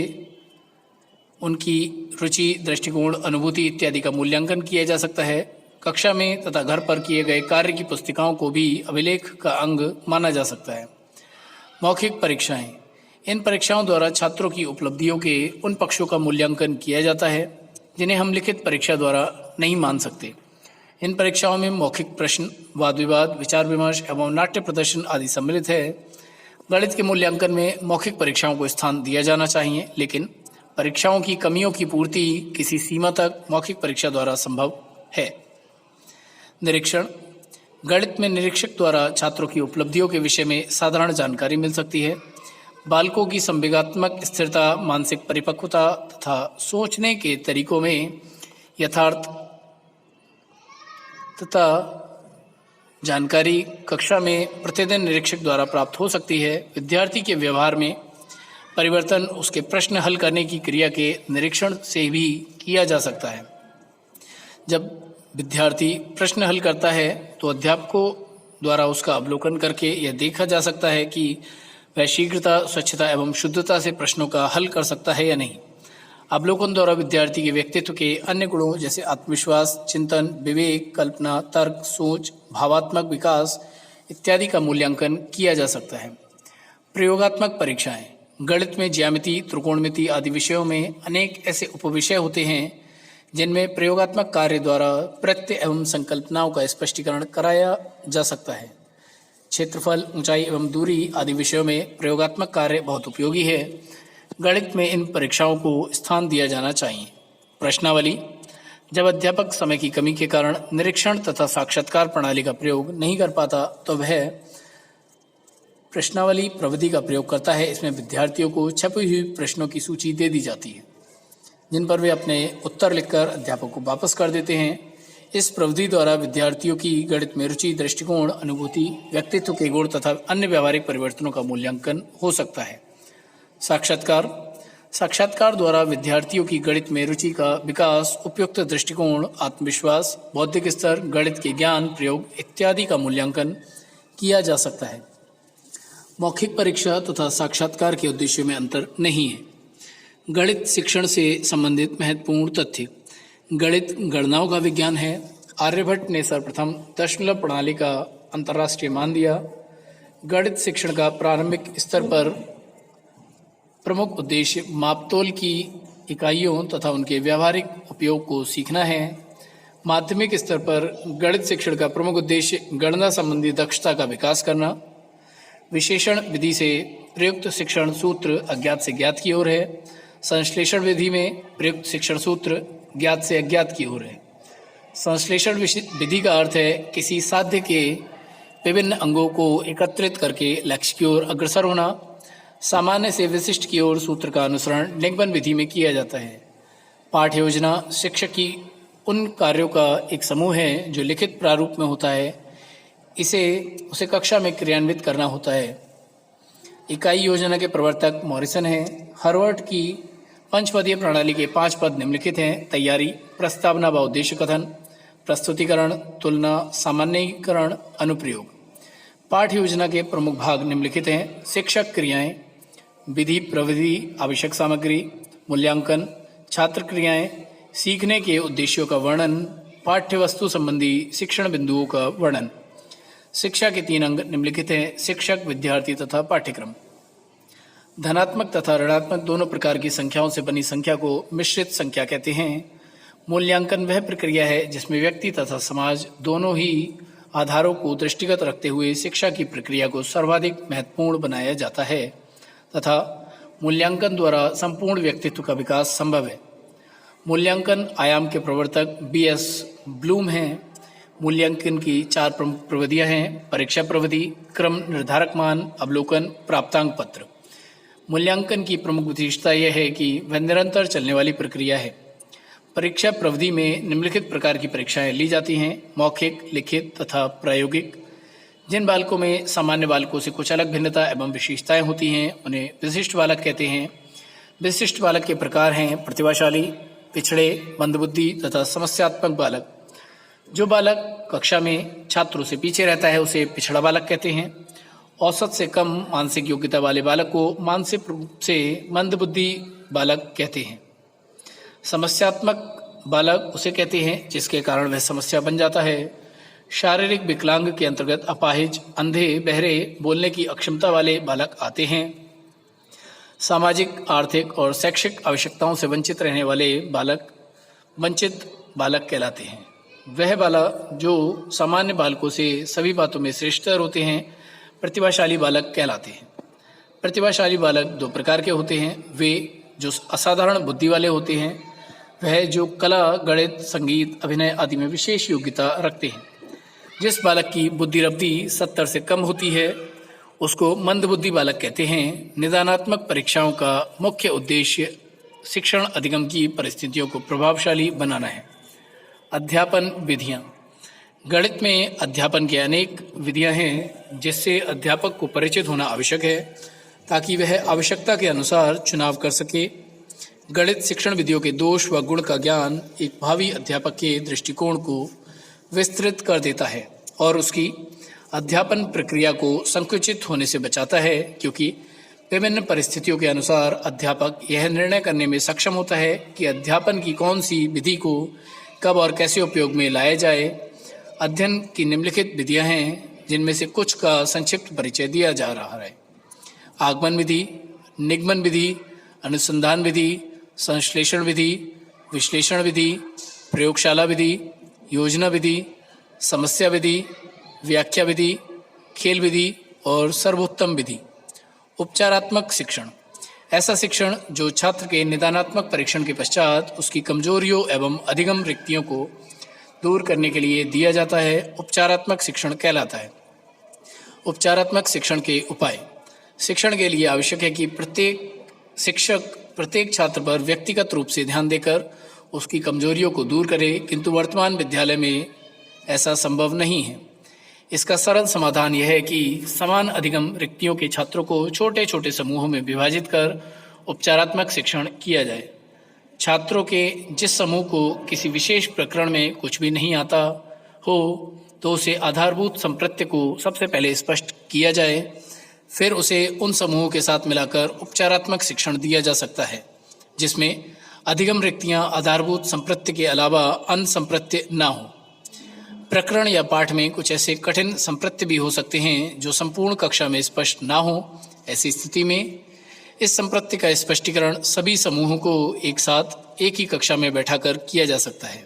उनकी रुचि, दृष्टिकोण, अनुभूति इत्यादि का मूल्यांकन किया जा सकता है। कक्षा में तथा घर पर किए गए कार्य की पुस्तिकाओं को भी अभिलेख का अंग माना जा सकता है। मौखिक परीक्षाएं। इन परीक्षाओं द्वारा छात्रों की उपलब्धियों के उन पक्षों का मूल्यांकन किया जाता है जिन्हें हम लिखित परीक्षा द्वारा नहीं मान सकते। इन परीक्षाओं में मौखिक प्रश्न, वाद विवाद, विचार विमर्श एवं नाट्य प्रदर्शन आदि सम्मिलित है। गणित के मूल्यांकन में मौखिक परीक्षाओं को स्थान दिया जाना चाहिए, लेकिन परीक्षाओं की कमियों की पूर्ति किसी सीमा तक मौखिक परीक्षा द्वारा संभव है। निरीक्षण। गणित में निरीक्षक द्वारा छात्रों की उपलब्धियों के विषय में साधारण जानकारी मिल सकती है। बालकों की संवेगात्मक स्थिरता, मानसिक परिपक्वता तथा सोचने के तरीकों में यथार्थ तथा जानकारी कक्षा में प्रतिदिन निरीक्षक द्वारा प्राप्त हो सकती है। विद्यार्थी के व्यवहार में परिवर्तन उसके प्रश्न हल करने की क्रिया के निरीक्षण से भी किया जा सकता है। जब विद्यार्थी प्रश्न हल करता है तो अध्यापकों द्वारा उसका अवलोकन करके यह देखा जा सकता है कि वह शीघ्रता, स्वच्छता एवं शुद्धता से प्रश्नों का हल कर सकता है या नहीं। अवलोकन द्वारा विद्यार्थी के व्यक्तित्व के अन्य गुणों जैसे आत्मविश्वास, चिंतन, विवेक, कल्पना, तर्क, सोच, भावात्मक विकास इत्यादि का मूल्यांकन किया जा सकता है। प्रयोगात्मक परीक्षाएं। गणित में ज्यामिति, त्रिकोणमिति आदि विषयों में अनेक ऐसे उपविषय होते हैं जिनमें प्रयोगात्मक कार्य द्वारा प्रत्यय एवं संकल्पनाओं का स्पष्टीकरण कराया जा सकता है। क्षेत्रफल, ऊंचाई एवं दूरी आदि विषयों में प्रयोगात्मक कार्य बहुत उपयोगी है। गणित में इन परीक्षाओं को स्थान दिया जाना चाहिए। प्रश्नावली। जब अध्यापक समय की कमी के कारण निरीक्षण तथा साक्षात्कार प्रणाली का प्रयोग नहीं कर पाता तो वह प्रश्नावली प्रविधि का प्रयोग करता है। इसमें विद्यार्थियों को छपी हुई प्रश्नों की सूची दे दी जाती है जिन पर वे अपने उत्तर लिखकर अध्यापक को वापस कर देते हैं। इस प्रविधि द्वारा विद्यार्थियों की गणित में रुचि, दृष्टिकोण, अनुभूति, व्यक्तित्व के गुण तथा अन्य व्यावहारिक परिवर्तनों का मूल्यांकन हो सकता है। साक्षात्कार द्वारा विद्यार्थियों की गणित में रुचि का विकास, उपयुक्त दृष्टिकोण, आत्मविश्वास, बौद्धिक स्तर, गणित के ज्ञान, प्रयोग इत्यादि का मूल्यांकन किया जा सकता है। मौखिक परीक्षा तथा साक्षात्कार के उद्देश्यों में अंतर नहीं है। गणित शिक्षण से संबंधित महत्वपूर्ण तथ्य। गणित गणनाओं का विज्ञान है। आर्यभट्ट ने सर्वप्रथम दशमलव प्रणाली का अंतर्राष्ट्रीय मान दिया। गणित शिक्षण का प्रारंभिक स्तर पर प्रमुख उद्देश्य मापतोल की इकाइयों तथा उनके व्यावहारिक उपयोग को सीखना है। माध्यमिक स्तर पर गणित शिक्षण का प्रमुख उद्देश्य गणना संबंधी दक्षता का विकास करना। विशेषण विधि से प्रयुक्त शिक्षण सूत्र अज्ञात से ज्ञात की ओर है। संश्लेषण विधि में प्रयुक्त शिक्षण सूत्र ज्ञात से अज्ञात की ओर है। संश्लेषण विधि का अर्थ है किसी साध्य के विभिन्न अंगों को एकत्रित करके लक्ष्य की ओर अग्रसर होना। सामान्य से विशिष्ट की ओर सूत्र का अनुसरण लिंगबन विधि में किया जाता है। पाठ योजना शिक्षक की उन कार्यों का एक समूह है जो लिखित प्रारूप में होता है। उसे कक्षा में क्रियान्वित करना होता है। इकाई योजना के प्रवर्तक मॉरिसन हैं। हार्वर्ड की पंचपदीय प्रणाली के 5 पद निम्नलिखित हैं: तैयारी, प्रस्तावना व उद्देश्य कथन, प्रस्तुतिकरण, तुलना, सामान्यीकरण, अनुप्रयोग। पाठ योजना के प्रमुख भाग निम्नलिखित हैं: शिक्षक क्रियाएं, विधि प्रविधि आवश्यक सामग्री, मूल्यांकन, छात्र क्रियाएं, सीखने के उद्देश्यों का वर्णन, पाठ्य वस्तु संबंधी शिक्षण बिंदुओं का वर्णन। शिक्षा के 3 अंग निम्नलिखित हैं: शिक्षक, विद्यार्थी तथा पाठ्यक्रम। धनात्मक तथा ऋणात्मक दोनों प्रकार की संख्याओं से बनी संख्या को मिश्रित संख्या कहते हैं। मूल्यांकन वह प्रक्रिया है जिसमें व्यक्ति तथा समाज दोनों ही आधारों को दृष्टिगत रखते हुए शिक्षा की प्रक्रिया को सर्वाधिक महत्वपूर्ण बनाया जाता है तथा मूल्यांकन द्वारा संपूर्ण व्यक्तित्व का विकास संभव है। मूल्यांकन आयाम के प्रवर्तक B.S. ब्लूम हैं। मूल्यांकन की 4 प्रमुख प्रविधियां हैं: परीक्षा प्रविधि, क्रम निर्धारक मान, अवलोकन, प्राप्तांक पत्र। मूल्यांकन की प्रमुख विशेषता यह है कि वह निरंतर चलने वाली प्रक्रिया है। परीक्षा प्रविधि में निम्नलिखित प्रकार की परीक्षाएं ली जाती हैं: मौखिक, लिखित तथा प्रायोगिक। जिन बालकों में सामान्य बालकों से कुछ अलग भिन्नता एवं विशेषताएं होती हैं उन्हें विशिष्ट बालक कहते हैं। विशिष्ट बालक के प्रकार हैं: प्रतिभाशाली, पिछड़े, मंदबुद्धि तथा समस्यात्मक बालक। जो बालक कक्षा में छात्रों से पीछे रहता है उसे पिछड़ा बालक कहते हैं। औसत से कम मानसिक योग्यता वाले बालक को मानसिक रूप से मंदबुद्धि बालक कहते हैं। समस्यात्मक बालक उसे कहते हैं जिसके कारण वह समस्या बन जाता है। शारीरिक विकलांग के अंतर्गत अपाहिज, अंधे, बहरे, बोलने की अक्षमता वाले बालक आते हैं। सामाजिक, आर्थिक और शैक्षिक आवश्यकताओं से वंचित रहने वाले बालक वंचित बालक कहलाते हैं। वह बालक जो सामान्य बालकों से सभी बातों में श्रेष्ठतर होते हैं प्रतिभाशाली बालक कहलाते हैं। प्रतिभाशाली बालक 2 प्रकार के होते हैं: वे जो असाधारण बुद्धि वाले होते हैं, वह जो कला, गणित, संगीत, अभिनय आदि में विशेष योग्यता रखते हैं। जिस बालक की बुद्धि रफ्ती 70 से कम होती है उसको मंदबुद्धि बालक कहते हैं। निदानात्मक परीक्षाओं का मुख्य उद्देश्य शिक्षण अधिगम की परिस्थितियों को प्रभावशाली बनाना है। अध्यापन विधियाँ। गणित में अध्यापन की अनेक विधियां हैं जिससे अध्यापक को परिचित होना आवश्यक है ताकि वह आवश्यकता के अनुसार चुनाव कर सके। गणित शिक्षण विधियों के दोष व गुण का ज्ञान एक भावी अध्यापक के दृष्टिकोण को विस्तृत कर देता है और उसकी अध्यापन प्रक्रिया को संकुचित होने से बचाता है, क्योंकि विभिन्न परिस्थितियों के अनुसार अध्यापक यह निर्णय करने में सक्षम होता है कि अध्यापन की कौन सी विधि को कब और कैसे उपयोग में लाया जाए। अध्ययन की निम्नलिखित विधियां हैं जिनमें से कुछ का संक्षिप्त परिचय दिया जा रहा है: आगमन विधि, निगमन विधि, अनुसंधान विधि, संश्लेषण विधि, विश्लेषण विधि, प्रयोगशाला विधि, योजना विधि, समस्या विधि, व्याख्या विधि, खेल विधि और सर्वोत्तम विधि। उपचारात्मक शिक्षण ऐसा शिक्षण जो छात्र के निदानात्मक परीक्षण के पश्चात उसकी कमजोरियों एवं अधिगम रिक्तियों को दूर करने के लिए दिया जाता है, उपचारात्मक शिक्षण कहलाता है। उपचारात्मक शिक्षण के उपाय। शिक्षण के लिए आवश्यक है कि प्रत्येक शिक्षक प्रत्येक छात्र पर व्यक्तिगत रूप से ध्यान देकर उसकी कमजोरियों को दूर करे, किंतु वर्तमान विद्यालय में ऐसा संभव नहीं है। इसका सरल समाधान यह है कि समान अधिगम रिक्तियों के छात्रों को छोटे छोटे समूहों में विभाजित कर उपचारात्मक शिक्षण किया जाए। छात्रों के जिस समूह को किसी विशेष प्रकरण में कुछ भी नहीं आता हो तो उसे आधारभूत संप्रत्य को सबसे पहले स्पष्ट किया जाए, फिर उसे उन समूहों के साथ मिलाकर उपचारात्मक शिक्षण दिया जा सकता है जिसमें अधिगम रिक्तियां आधारभूत संप्रत्य के अलावा अन्य संप्रत्य न हो। प्रकरण या पाठ में कुछ ऐसे कठिन संप्रत्य भी हो सकते हैं जो संपूर्ण कक्षा में स्पष्ट न हो। ऐसी स्थिति में इस संप्रत्य का स्पष्टीकरण सभी समूहों को एक साथ एक ही कक्षा में बैठाकर किया जा सकता है।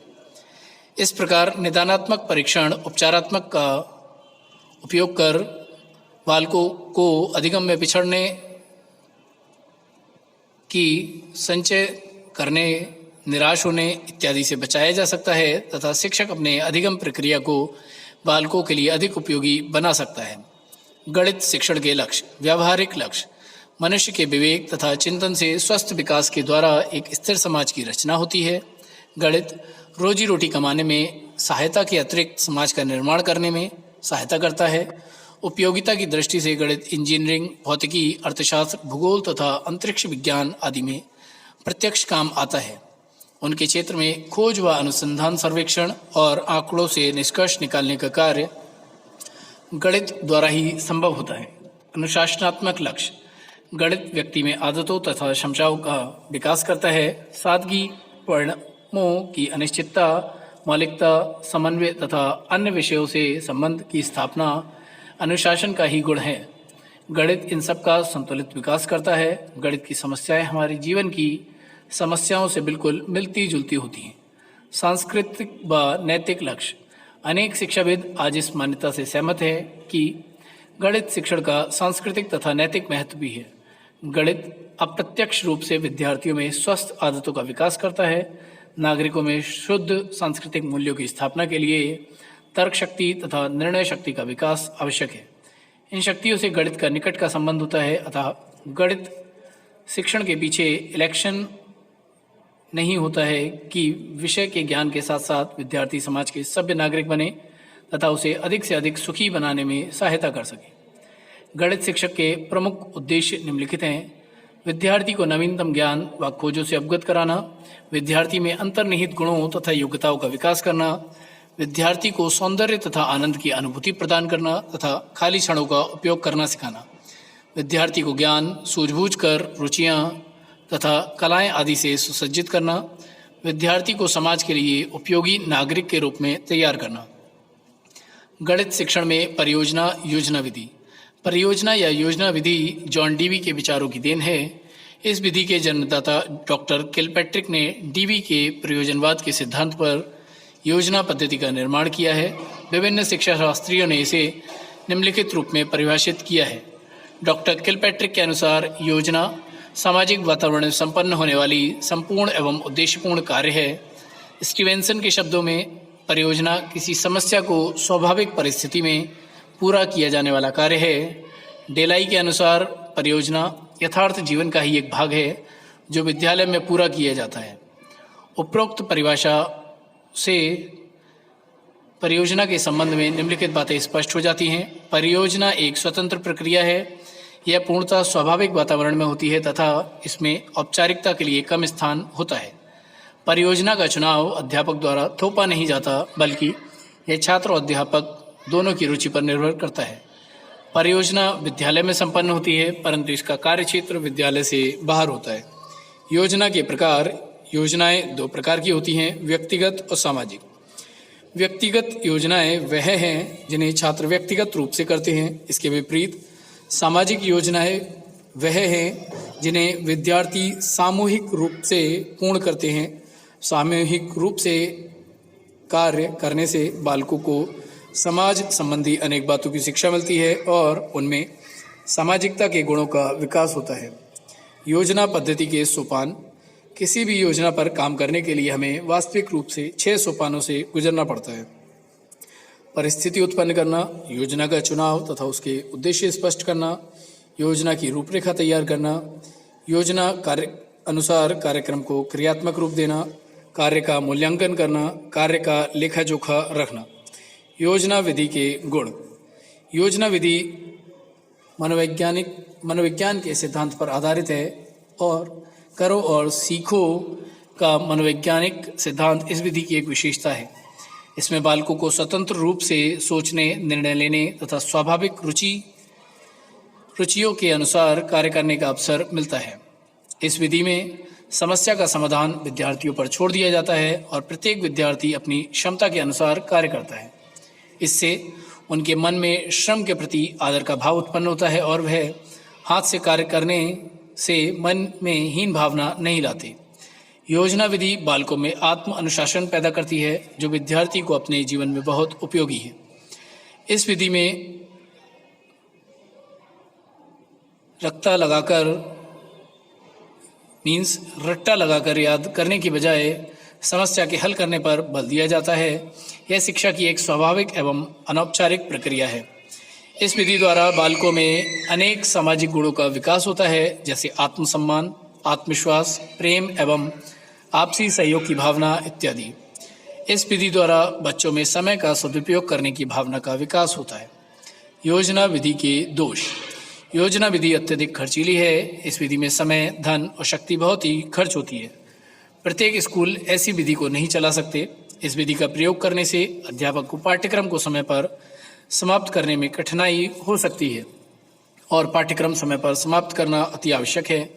इस प्रकार निदानात्मक परीक्षण उपचारात्मक का उपयोग कर बालकों को अधिगम में पिछड़ने की, संचय करने, निराश होने इत्यादि से बचाया जा सकता है तथा शिक्षक अपने अधिगम प्रक्रिया को बालकों के लिए अधिक उपयोगी बना सकता है। गणित शिक्षण के लक्ष्य। व्यावहारिक लक्ष्य मनुष्य के विवेक तथा चिंतन से स्वस्थ विकास के द्वारा एक स्थिर समाज की रचना होती है। गणित रोजी रोटी कमाने में सहायता के अतिरिक्त समाज का निर्माण करने में सहायता करता है। उपयोगिता की दृष्टि से गणित इंजीनियरिंग, भौतिकी, अर्थशास्त्र, भूगोल तथा अंतरिक्ष विज्ञान आदि में प्रत्यक्ष काम आता है। उनके क्षेत्र में खोज व अनुसंधान, सर्वेक्षण और आंकड़ों से निष्कर्ष निकालने का कार्य गणित द्वारा ही संभव होता है। अनुशासनात्मक लक्ष्य: गणित व्यक्ति में आदतों तथा क्षमताओं का विकास करता है। सादगी, परिणामों की अनिश्चितता, मौलिकता, समन्वय तथा अन्य विषयों से संबंध की स्थापना अनुशासन का ही गुण है। गणित इन सब का संतुलित विकास करता है। गणित की समस्याएं हमारे जीवन की समस्याओं से बिल्कुल मिलती जुलती होती हैं। सांस्कृतिक व नैतिक लक्ष्य: अनेक शिक्षाविद आज इस मान्यता से सहमत है कि गणित शिक्षण का सांस्कृतिक तथा नैतिक महत्व भी है। गणित अप्रत्यक्ष रूप से विद्यार्थियों में स्वस्थ आदतों का विकास करता है। नागरिकों में शुद्ध सांस्कृतिक मूल्यों की स्थापना के लिए तर्क शक्ति तथा निर्णय शक्ति का विकास आवश्यक है। इन शक्तियों से गणित का निकट का संबंध होता है। अतः गणित शिक्षण के पीछे इलेक्शन नहीं होता है कि विषय के ज्ञान के साथ साथ विद्यार्थी समाज के सभ्य नागरिक बने तथा उसे अधिक से अधिक सुखी बनाने में सहायता कर सके। गणित शिक्षक के प्रमुख उद्देश्य निम्नलिखित हैं: विद्यार्थी को नवीनतम ज्ञान व खोजों से अवगत कराना, विद्यार्थी में अंतर्निहित गुणों तथा योग्यताओं का विकास करना, विद्यार्थी को सौंदर्य तथा आनंद की अनुभूति प्रदान करना तथा खाली क्षणों का उपयोग करना सिखाना, विद्यार्थी को ज्ञान, सूझबूझ कर रुचियाँ तथा कलाएं आदि से सुसज्जित करना, विद्यार्थी को समाज के लिए उपयोगी नागरिक के रूप में तैयार करना। गणित शिक्षण में परियोजना योजना विधि: परियोजना या योजना विधि जॉन डीवी के विचारों की देन है। इस विधि के जन्मदाता डॉक्टर किलपैट्रिक ने डीवी के प्रयोजनवाद के सिद्धांत पर योजना पद्धति का निर्माण किया है। विभिन्न शिक्षा शास्त्रियों ने इसे निम्नलिखित रूप में परिभाषित किया है। डॉक्टर किलपैट्रिक के अनुसार योजना सामाजिक वातावरण में संपन्न होने वाली संपूर्ण एवं उद्देश्यपूर्ण कार्य है। स्टीवेंसन के शब्दों में परियोजना किसी समस्या को स्वाभाविक परिस्थिति में पूरा किया जाने वाला कार्य है। डेलाई के अनुसार परियोजना यथार्थ जीवन का ही एक भाग है जो विद्यालय में पूरा किया जाता है। उपरोक्त परिभाषा से परियोजना के संबंध में निम्नलिखित बातें स्पष्ट हो जाती हैं। परियोजना एक स्वतंत्र प्रक्रिया है। यह पूर्णतः स्वाभाविक वातावरण में होती है तथा इसमें औपचारिकता के लिए कम स्थान होता है। परियोजना का चुनाव अध्यापक द्वारा थोपा नहीं जाता, बल्कि यह छात्र और अध्यापक दोनों की रुचि पर निर्भर करता है। परियोजना विद्यालय में संपन्न होती है, परंतु इसका कार्यक्षेत्र विद्यालय से बाहर होता है। योजना के प्रकार: योजनाएं दो प्रकार की होती हैं, व्यक्तिगत और सामाजिक। व्यक्तिगत योजनाएं वह हैं जिन्हें छात्र व्यक्तिगत रूप से करते हैं। इसके विपरीत सामाजिक योजनाएं वह हैं जिन्हें विद्यार्थी सामूहिक रूप से पूर्ण करते हैं। सामूहिक रूप से कार्य करने से बालकों को समाज संबंधी अनेक बातों की शिक्षा मिलती है और उनमें सामाजिकता के गुणों का विकास होता है। योजना पद्धति के सोपान: किसी भी योजना पर काम करने के लिए हमें वास्तविक रूप से 6 सोपानों से गुजरना पड़ता है। परिस्थिति उत्पन्न करना, योजना का चुनाव तथा उसके उद्देश्य स्पष्ट करना, योजना की रूपरेखा तैयार करना, योजना कार्य अनुसार कार्यक्रम को क्रियात्मक रूप देना, कार्य का मूल्यांकन करना, कार्य का लेखा जोखा रखना। योजना विधि के गुण: योजना विधि मनोविज्ञान के सिद्धांत पर आधारित है और करो और सीखो का मनोवैज्ञानिक सिद्धांत इस विधि की एक विशेषता है। इसमें बालकों को स्वतंत्र रूप से सोचने, निर्णय लेने तथा स्वाभाविक रुचियों के अनुसार कार्य करने का अवसर मिलता है। इस विधि में समस्या का समाधान विद्यार्थियों पर छोड़ दिया जाता है और प्रत्येक विद्यार्थी अपनी क्षमता के अनुसार कार्य करता है। इससे उनके मन में श्रम के प्रति आदर का भाव उत्पन्न होता है और वह हाथ से कार्य करने से मन में हीन भावना नहीं लाते। योजना विधि बालकों में आत्म अनुशासन पैदा करती है जो विद्यार्थी को अपने जीवन में बहुत उपयोगी है। इस विधि में रट्टा लगाकर याद करने की बजाय समस्या के हल करने पर बल दिया जाता है। यह शिक्षा की एक स्वाभाविक एवं अनौपचारिक प्रक्रिया है। इस विधि द्वारा बालकों में अनेक सामाजिक गुणों का विकास होता है, जैसे आत्मसम्मान, आत्मविश्वास, प्रेम एवं आपसी सहयोग की भावना इत्यादि। इस विधि द्वारा बच्चों में समय का सदुपयोग करने की भावना का विकास होता है। योजना विधि के दोष: योजना विधि अत्यधिक खर्चीली है। इस विधि में समय, धन और शक्ति बहुत ही खर्च होती है। प्रत्येक स्कूल ऐसी विधि को नहीं चला सकते। इस विधि का प्रयोग करने से अध्यापक को पाठ्यक्रम को समय पर समाप्त करने में कठिनाई हो सकती है और पाठ्यक्रम समय पर समाप्त करना अति आवश्यक है।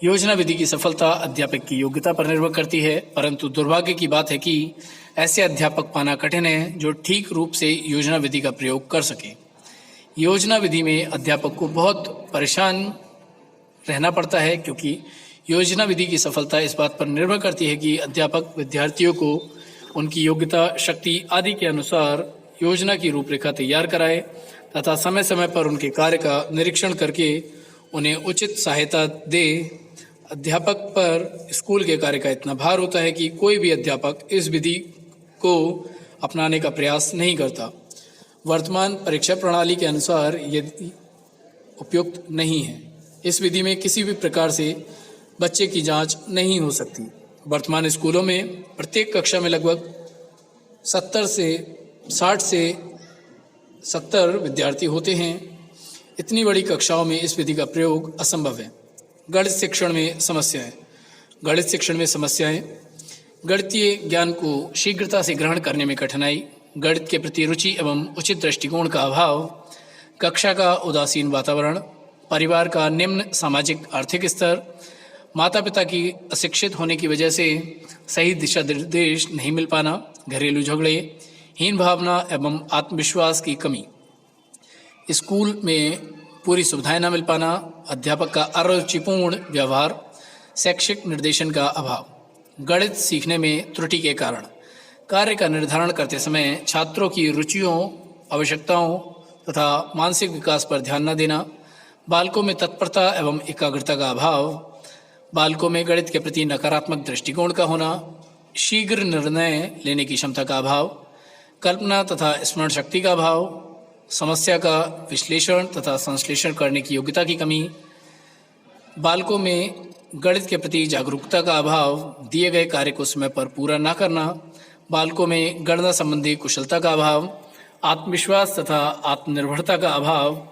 योजना विधि की सफलता अध्यापक की योग्यता पर निर्भर करती है, परंतु दुर्भाग्य की बात है कि ऐसे अध्यापक पाना कठिन है जो ठीक रूप से योजना विधि का प्रयोग कर सके। योजना विधि में अध्यापक को बहुत परेशान रहना पड़ता है, क्योंकि योजना विधि की सफलता इस बात पर निर्भर करती है कि अध्यापक विद्यार्थियों को उनकी योग्यता, शक्ति आदि के अनुसार योजना की रूपरेखा तैयार कराए तथा समय समय पर उनके कार्य का निरीक्षण करके उन्हें उचित सहायता दे। अध्यापक पर स्कूल के कार्य का इतना भार होता है कि कोई भी अध्यापक इस विधि को अपनाने का प्रयास नहीं करता। वर्तमान परीक्षा प्रणाली के अनुसार यदि उपयुक्त नहीं है। इस विधि में किसी भी प्रकार से बच्चे की जांच नहीं हो सकती। वर्तमान स्कूलों में प्रत्येक कक्षा में लगभग 60 से 70 विद्यार्थी होते हैं। इतनी बड़ी कक्षाओं में इस विधि का प्रयोग असंभव है। गणित शिक्षण में समस्याएं, गणितीय ज्ञान को शीघ्रता से ग्रहण करने में कठिनाई, गणित के प्रति रुचि एवं उचित दृष्टिकोण का अभाव, कक्षा का उदासीन वातावरण, परिवार का निम्न सामाजिक आर्थिक स्तर, माता पिता की अशिक्षित होने की वजह से सही दिशा निर्देश नहीं मिल पाना, घरेलू झगड़े, हीन भावना एवं आत्मविश्वास की कमी, स्कूल में पूरी सुविधाएं न मिल पाना, अध्यापक का अरुचिपूर्ण व्यवहार, शैक्षिक निर्देशन का अभाव, गणित सीखने में त्रुटि के कारण, कार्य का निर्धारण करते समय छात्रों की रुचियों, आवश्यकताओं तथा मानसिक विकास पर ध्यान न देना, बालकों में तत्परता एवं एकाग्रता का अभाव, बालकों में गणित के प्रति नकारात्मक दृष्टिकोण का होना, शीघ्र निर्णय लेने की क्षमता का अभाव, कल्पना तथा स्मरण शक्ति का अभाव, समस्या का विश्लेषण तथा संश्लेषण करने की योग्यता की कमी, बालकों में गणित के प्रति जागरूकता का अभाव, दिए गए कार्य को समय पर पूरा न करना, बालकों में गणना संबंधी कुशलता का अभाव, आत्मविश्वास तथा आत्मनिर्भरता का अभाव,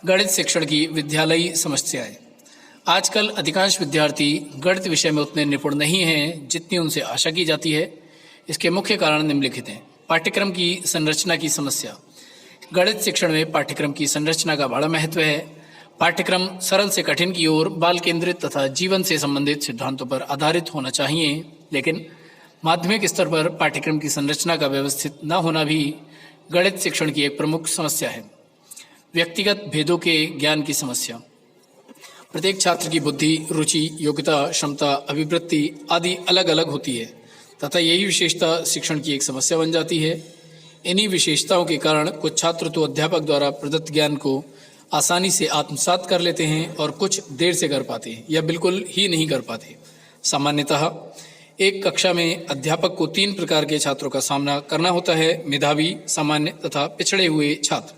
गणित शिक्षण की विद्यालयी समस्याएं। आजकल अधिकांश विद्यार्थी गणित विषय में उतने निपुण नहीं हैं जितनी उनसे आशा की जाती है। इसके मुख्य कारण निम्नलिखित हैं। पाठ्यक्रम की संरचना की समस्या। गणित शिक्षण में पाठ्यक्रम की संरचना का बड़ा महत्व है। पाठ्यक्रम सरल से कठिन की ओर, बाल केंद्रित तथा जीवन से संबंधित सिद्धांतों पर आधारित होना चाहिए, लेकिन माध्यमिक स्तर पर पाठ्यक्रम की संरचना का व्यवस्थित न होना भी गणित शिक्षण की एक प्रमुख समस्या है। व्यक्तिगत भेदों के ज्ञान की समस्या। प्रत्येक छात्र की बुद्धि, रुचि, योग्यता, क्षमता, अभिवृत्ति आदि अलग अलग होती है तथा यही विशेषता शिक्षण की एक समस्या बन जाती है। इन्हीं विशेषताओं के कारण कुछ छात्र तो अध्यापक द्वारा प्रदत्त ज्ञान को आसानी से आत्मसात कर लेते हैं और कुछ देर से कर पाते हैं या बिल्कुल ही नहीं कर पाते। सामान्यतः एक कक्षा में अध्यापक को 3 प्रकार के छात्रों का सामना करना होता है: मेधावी, सामान्य तथा पिछड़े हुए छात्र।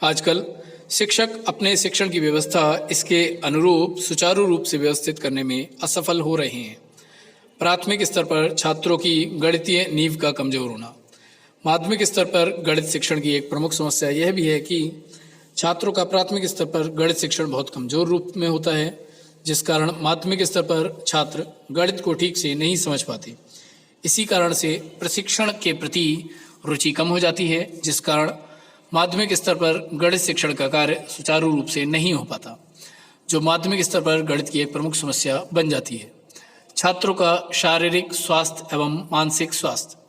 आजकल शिक्षक अपने शिक्षण की व्यवस्था इसके अनुरूप सुचारू रूप से व्यवस्थित करने में असफल हो रहे हैं। प्राथमिक स्तर पर छात्रों की गणितीय नींव का कमजोर होना। माध्यमिक स्तर पर गणित शिक्षण की एक प्रमुख समस्या यह भी है कि छात्रों का प्राथमिक स्तर पर गणित शिक्षण बहुत कमजोर रूप में होता है, जिस कारण माध्यमिक स्तर पर छात्र गणित को ठीक से नहीं समझ पाते। इसी कारण से प्रशिक्षण के प्रति रुचि कम हो जाती है, जिस कारण माध्यमिक स्तर पर गणित शिक्षण का कार्य सुचारू रूप से नहीं हो पाता, जो माध्यमिक स्तर पर गणित की एक प्रमुख समस्या बन जाती है। छात्रों का शारीरिक स्वास्थ्य एवं मानसिक स्वास्थ्य।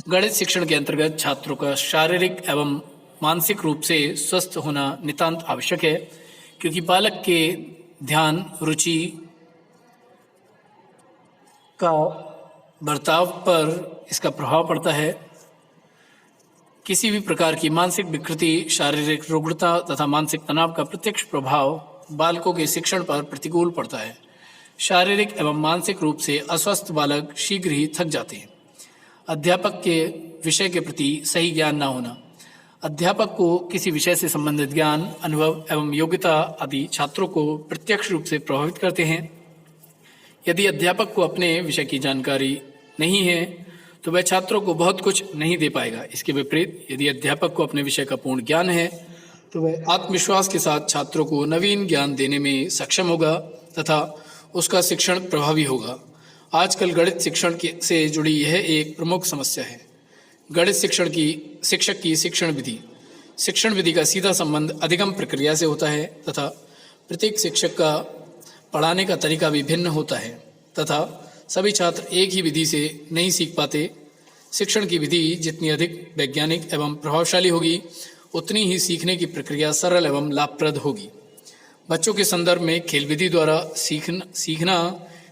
गणित शिक्षण के अंतर्गत छात्रों का शारीरिक एवं मानसिक रूप से स्वस्थ होना नितांत आवश्यक है, क्योंकि बालक के ध्यान, रुचि का बर्ताव पर इसका प्रभाव पड़ता है। किसी भी प्रकार की मानसिक विकृति, शारीरिक रुग्णता तथा मानसिक तनाव का प्रत्यक्ष प्रभाव बालकों के शिक्षण पर प्रतिकूल पड़ता है। शारीरिक एवं मानसिक रूप से अस्वस्थ बालक शीघ्र ही थक जाते हैं। अध्यापक के विषय के प्रति सही ज्ञान न होना। अध्यापक को किसी विषय से संबंधित ज्ञान, अनुभव एवं योग्यता आदि छात्रों को प्रत्यक्ष रूप से प्रभावित करते हैं। यदि अध्यापक को अपने विषय की जानकारी नहीं है तो वह छात्रों को बहुत कुछ नहीं दे पाएगा। इसके विपरीत यदि अध्यापक को अपने विषय का पूर्ण ज्ञान है तो वह आत्मविश्वास के साथ छात्रों को नवीन ज्ञान देने में सक्षम होगा तथा उसका शिक्षण प्रभावी होगा। आजकल गणित शिक्षण से जुड़ी यह एक प्रमुख समस्या है। गणित शिक्षक की शिक्षण विधि का सीधा संबंध अधिगम प्रक्रिया से होता है तथा प्रत्येक शिक्षक का पढ़ाने का तरीका भी भिन्न होता है तथा सभी छात्र एक ही विधि से नहीं सीख पाते। शिक्षण की विधि जितनी अधिक वैज्ञानिक एवं प्रभावशाली होगी, उतनी ही सीखने की प्रक्रिया सरल एवं लाभप्रद होगी। बच्चों के संदर्भ में खेल विधि द्वारा सीखना,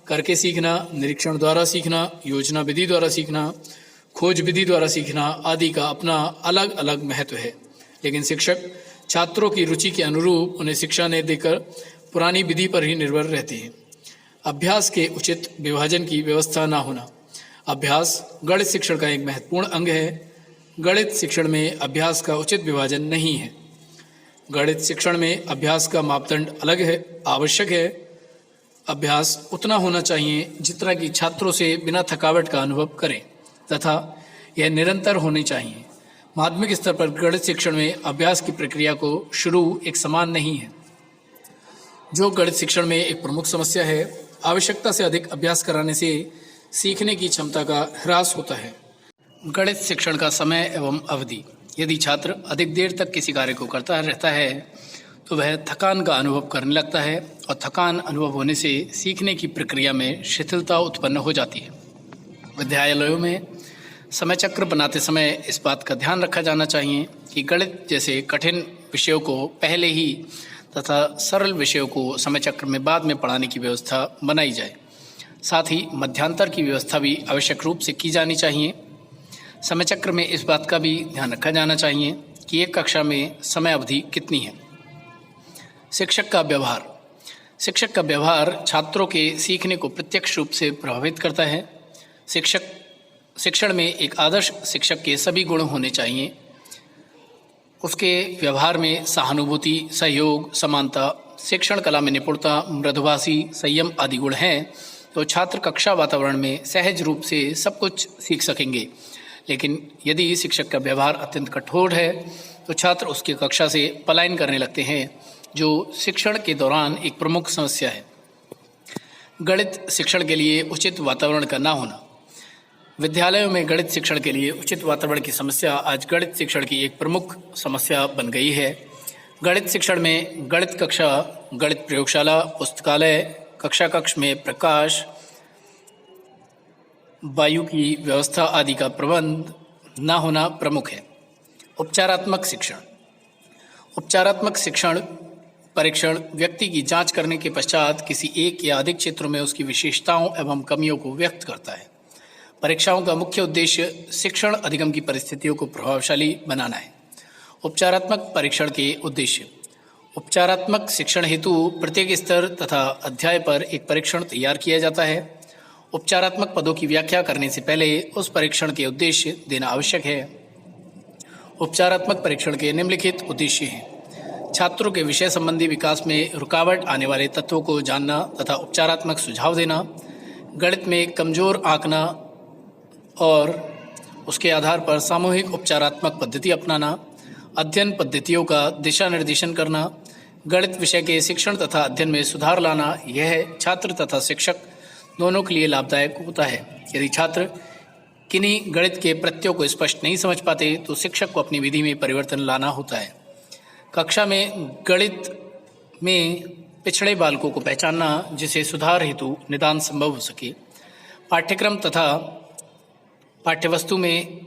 करके सीखना, निरीक्षण द्वारा सीखना, योजना विधि द्वारा सीखना, खोज विधि द्वारा सीखना आदि का अपना अलग अलग महत्व है, लेकिन शिक्षक छात्रों की रुचि के अनुरूप उन्हें शिक्षा नहीं देकर पुरानी विधि पर ही निर्भर रहते हैं। अभ्यास के उचित विभाजन की व्यवस्था न होना। अभ्यास गणित शिक्षण का एक महत्वपूर्ण अंग है। गणित शिक्षण में अभ्यास का उचित विभाजन नहीं है। गणित शिक्षण में अभ्यास का मापदंड अलग है, आवश्यक है। अभ्यास उतना होना चाहिए जितना कि छात्रों से बिना थकावट का अनुभव करें तथा यह निरंतर होनी चाहिए। माध्यमिक स्तर पर गणित शिक्षण में अभ्यास की प्रक्रिया को शुरू एक समान नहीं है, जो गणित शिक्षण में एक प्रमुख समस्या है। आवश्यकता से अधिक अभ्यास कराने से सीखने की क्षमता का ह्रास होता है। गणित शिक्षण का समय एवं अवधि। यदि छात्र अधिक देर तक किसी कार्य को करता रहता है तो वह थकान का अनुभव करने लगता है और थकान अनुभव होने से सीखने की प्रक्रिया में शिथिलता उत्पन्न हो जाती है। विद्यालयों में समय चक्र बनाते समय इस बात का ध्यान रखा जाना चाहिए कि गणित जैसे कठिन विषयों को पहले ही तथा सरल विषयों को समय चक्र में बाद में पढ़ाने की व्यवस्था बनाई जाए। साथ ही मध्यांतर की व्यवस्था भी आवश्यक रूप से की जानी चाहिए। समय चक्र में इस बात का भी ध्यान रखा जाना चाहिए कि एक कक्षा में समय अवधि कितनी है। शिक्षक का व्यवहार। शिक्षक का व्यवहार छात्रों के सीखने को प्रत्यक्ष रूप से प्रभावित करता है। शिक्षण में एक आदर्श शिक्षक के सभी गुण होने चाहिए। उसके व्यवहार में सहानुभूति, सहयोग, समानता, शिक्षण कला में निपुणता, मृदुभाषी, संयम आदि गुण हैं तो छात्र कक्षा वातावरण में सहज रूप से सब कुछ सीख सकेंगे। लेकिन यदि शिक्षक का व्यवहार अत्यंत कठोर है तो छात्र उसकी कक्षा से पलायन करने लगते हैं, जो शिक्षण के दौरान एक प्रमुख समस्या है। गणित शिक्षण के लिए उचित वातावरण का न होना। विद्यालयों में गणित शिक्षण के लिए उचित वातावरण की समस्या आज गणित शिक्षण की एक प्रमुख समस्या बन गई है। गणित शिक्षण में गणित कक्षा, गणित प्रयोगशाला, पुस्तकालय, कक्षा कक्ष में प्रकाश, वायु की व्यवस्था आदि का प्रबंध न होना प्रमुख है। उपचारात्मक शिक्षण। उपचारात्मक शिक्षण परीक्षण व्यक्ति की जांच करने के पश्चात किसी एक या अधिक क्षेत्रों में उसकी विशेषताओं एवं कमियों को व्यक्त करता है। परीक्षाओं का मुख्य उद्देश्य शिक्षण अधिगम की परिस्थितियों को प्रभावशाली बनाना है। उपचारात्मक परीक्षण के उद्देश्य। उपचारात्मक शिक्षण हेतु प्रत्येक स्तर तथा अध्याय पर एक परीक्षण तैयार किया जाता है। उपचारात्मक पदों की व्याख्या करने से पहले उस परीक्षण के उद्देश्य देना आवश्यक है। उपचारात्मक परीक्षण के निम्नलिखित उद्देश्य हैं: छात्रों के विषय संबंधी विकास में रुकावट आने वाले तत्वों को जानना तथा उपचारात्मक सुझाव देना, गणित में कमजोर आंकना और उसके आधार पर सामूहिक उपचारात्मक पद्धति अपनाना, अध्ययन पद्धतियों का दिशा निर्देशन करना, गणित विषय के शिक्षण तथा अध्ययन में सुधार लाना, यह छात्र तथा शिक्षक दोनों के लिए लाभदायक होता है। यदि छात्र किन्हीं गणित के प्रत्ययों को स्पष्ट नहीं समझ पाते तो शिक्षक को अपनी विधि में परिवर्तन लाना होता है। कक्षा में गणित में पिछड़े बालकों को पहचानना जिसे सुधार हेतु निदान संभव हो सके। पाठ्यक्रम तथा पाठ्यवस्तु में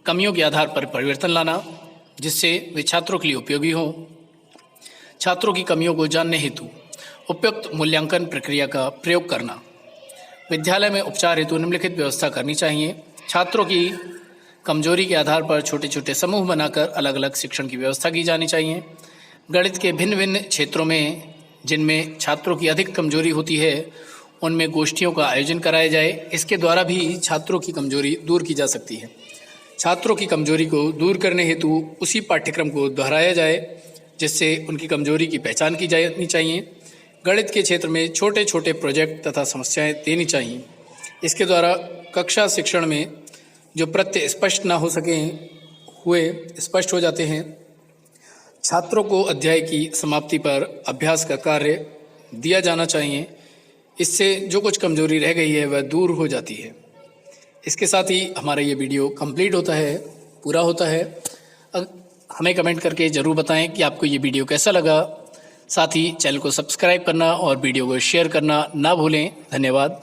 कमियों के आधार पर परिवर्तन लाना जिससे वे छात्रों के लिए उपयोगी हों। छात्रों की कमियों को जानने हेतु उपयुक्त मूल्यांकन प्रक्रिया का प्रयोग करना। विद्यालय में उपचार हेतु निम्नलिखित व्यवस्था करनी चाहिए। छात्रों की कमजोरी के आधार पर छोटे छोटे समूह बनाकर अलग अलग शिक्षण की व्यवस्था की जानी चाहिए। गणित के भिन्न भिन्न क्षेत्रों में जिनमें छात्रों की अधिक कमजोरी होती है उनमें गोष्ठियों का आयोजन कराया जाए। इसके द्वारा भी छात्रों की कमजोरी दूर की जा सकती है। छात्रों की कमजोरी को दूर करने हेतु उसी पाठ्यक्रम को दोहराया जाए जिससे उनकी कमजोरी की पहचान की जानी चाहिए। गणित के क्षेत्र में छोटे छोटे प्रोजेक्ट तथा समस्याएं देनी चाहिए। इसके द्वारा कक्षा शिक्षण में जो प्रत्यय स्पष्ट ना हो सके हुए स्पष्ट हो जाते हैं छात्रों को अध्याय की समाप्ति पर अभ्यास का कार्य दिया जाना चाहिए। इससे जो कुछ कमजोरी रह गई है वह दूर हो जाती है। इसके साथ ही हमारा ये वीडियो कंप्लीट होता है, पूरा होता है। हमें कमेंट करके ज़रूर बताएं कि आपको ये वीडियो कैसा लगा। साथ ही चैनल को सब्सक्राइब करना और वीडियो को शेयर करना ना भूलें। धन्यवाद।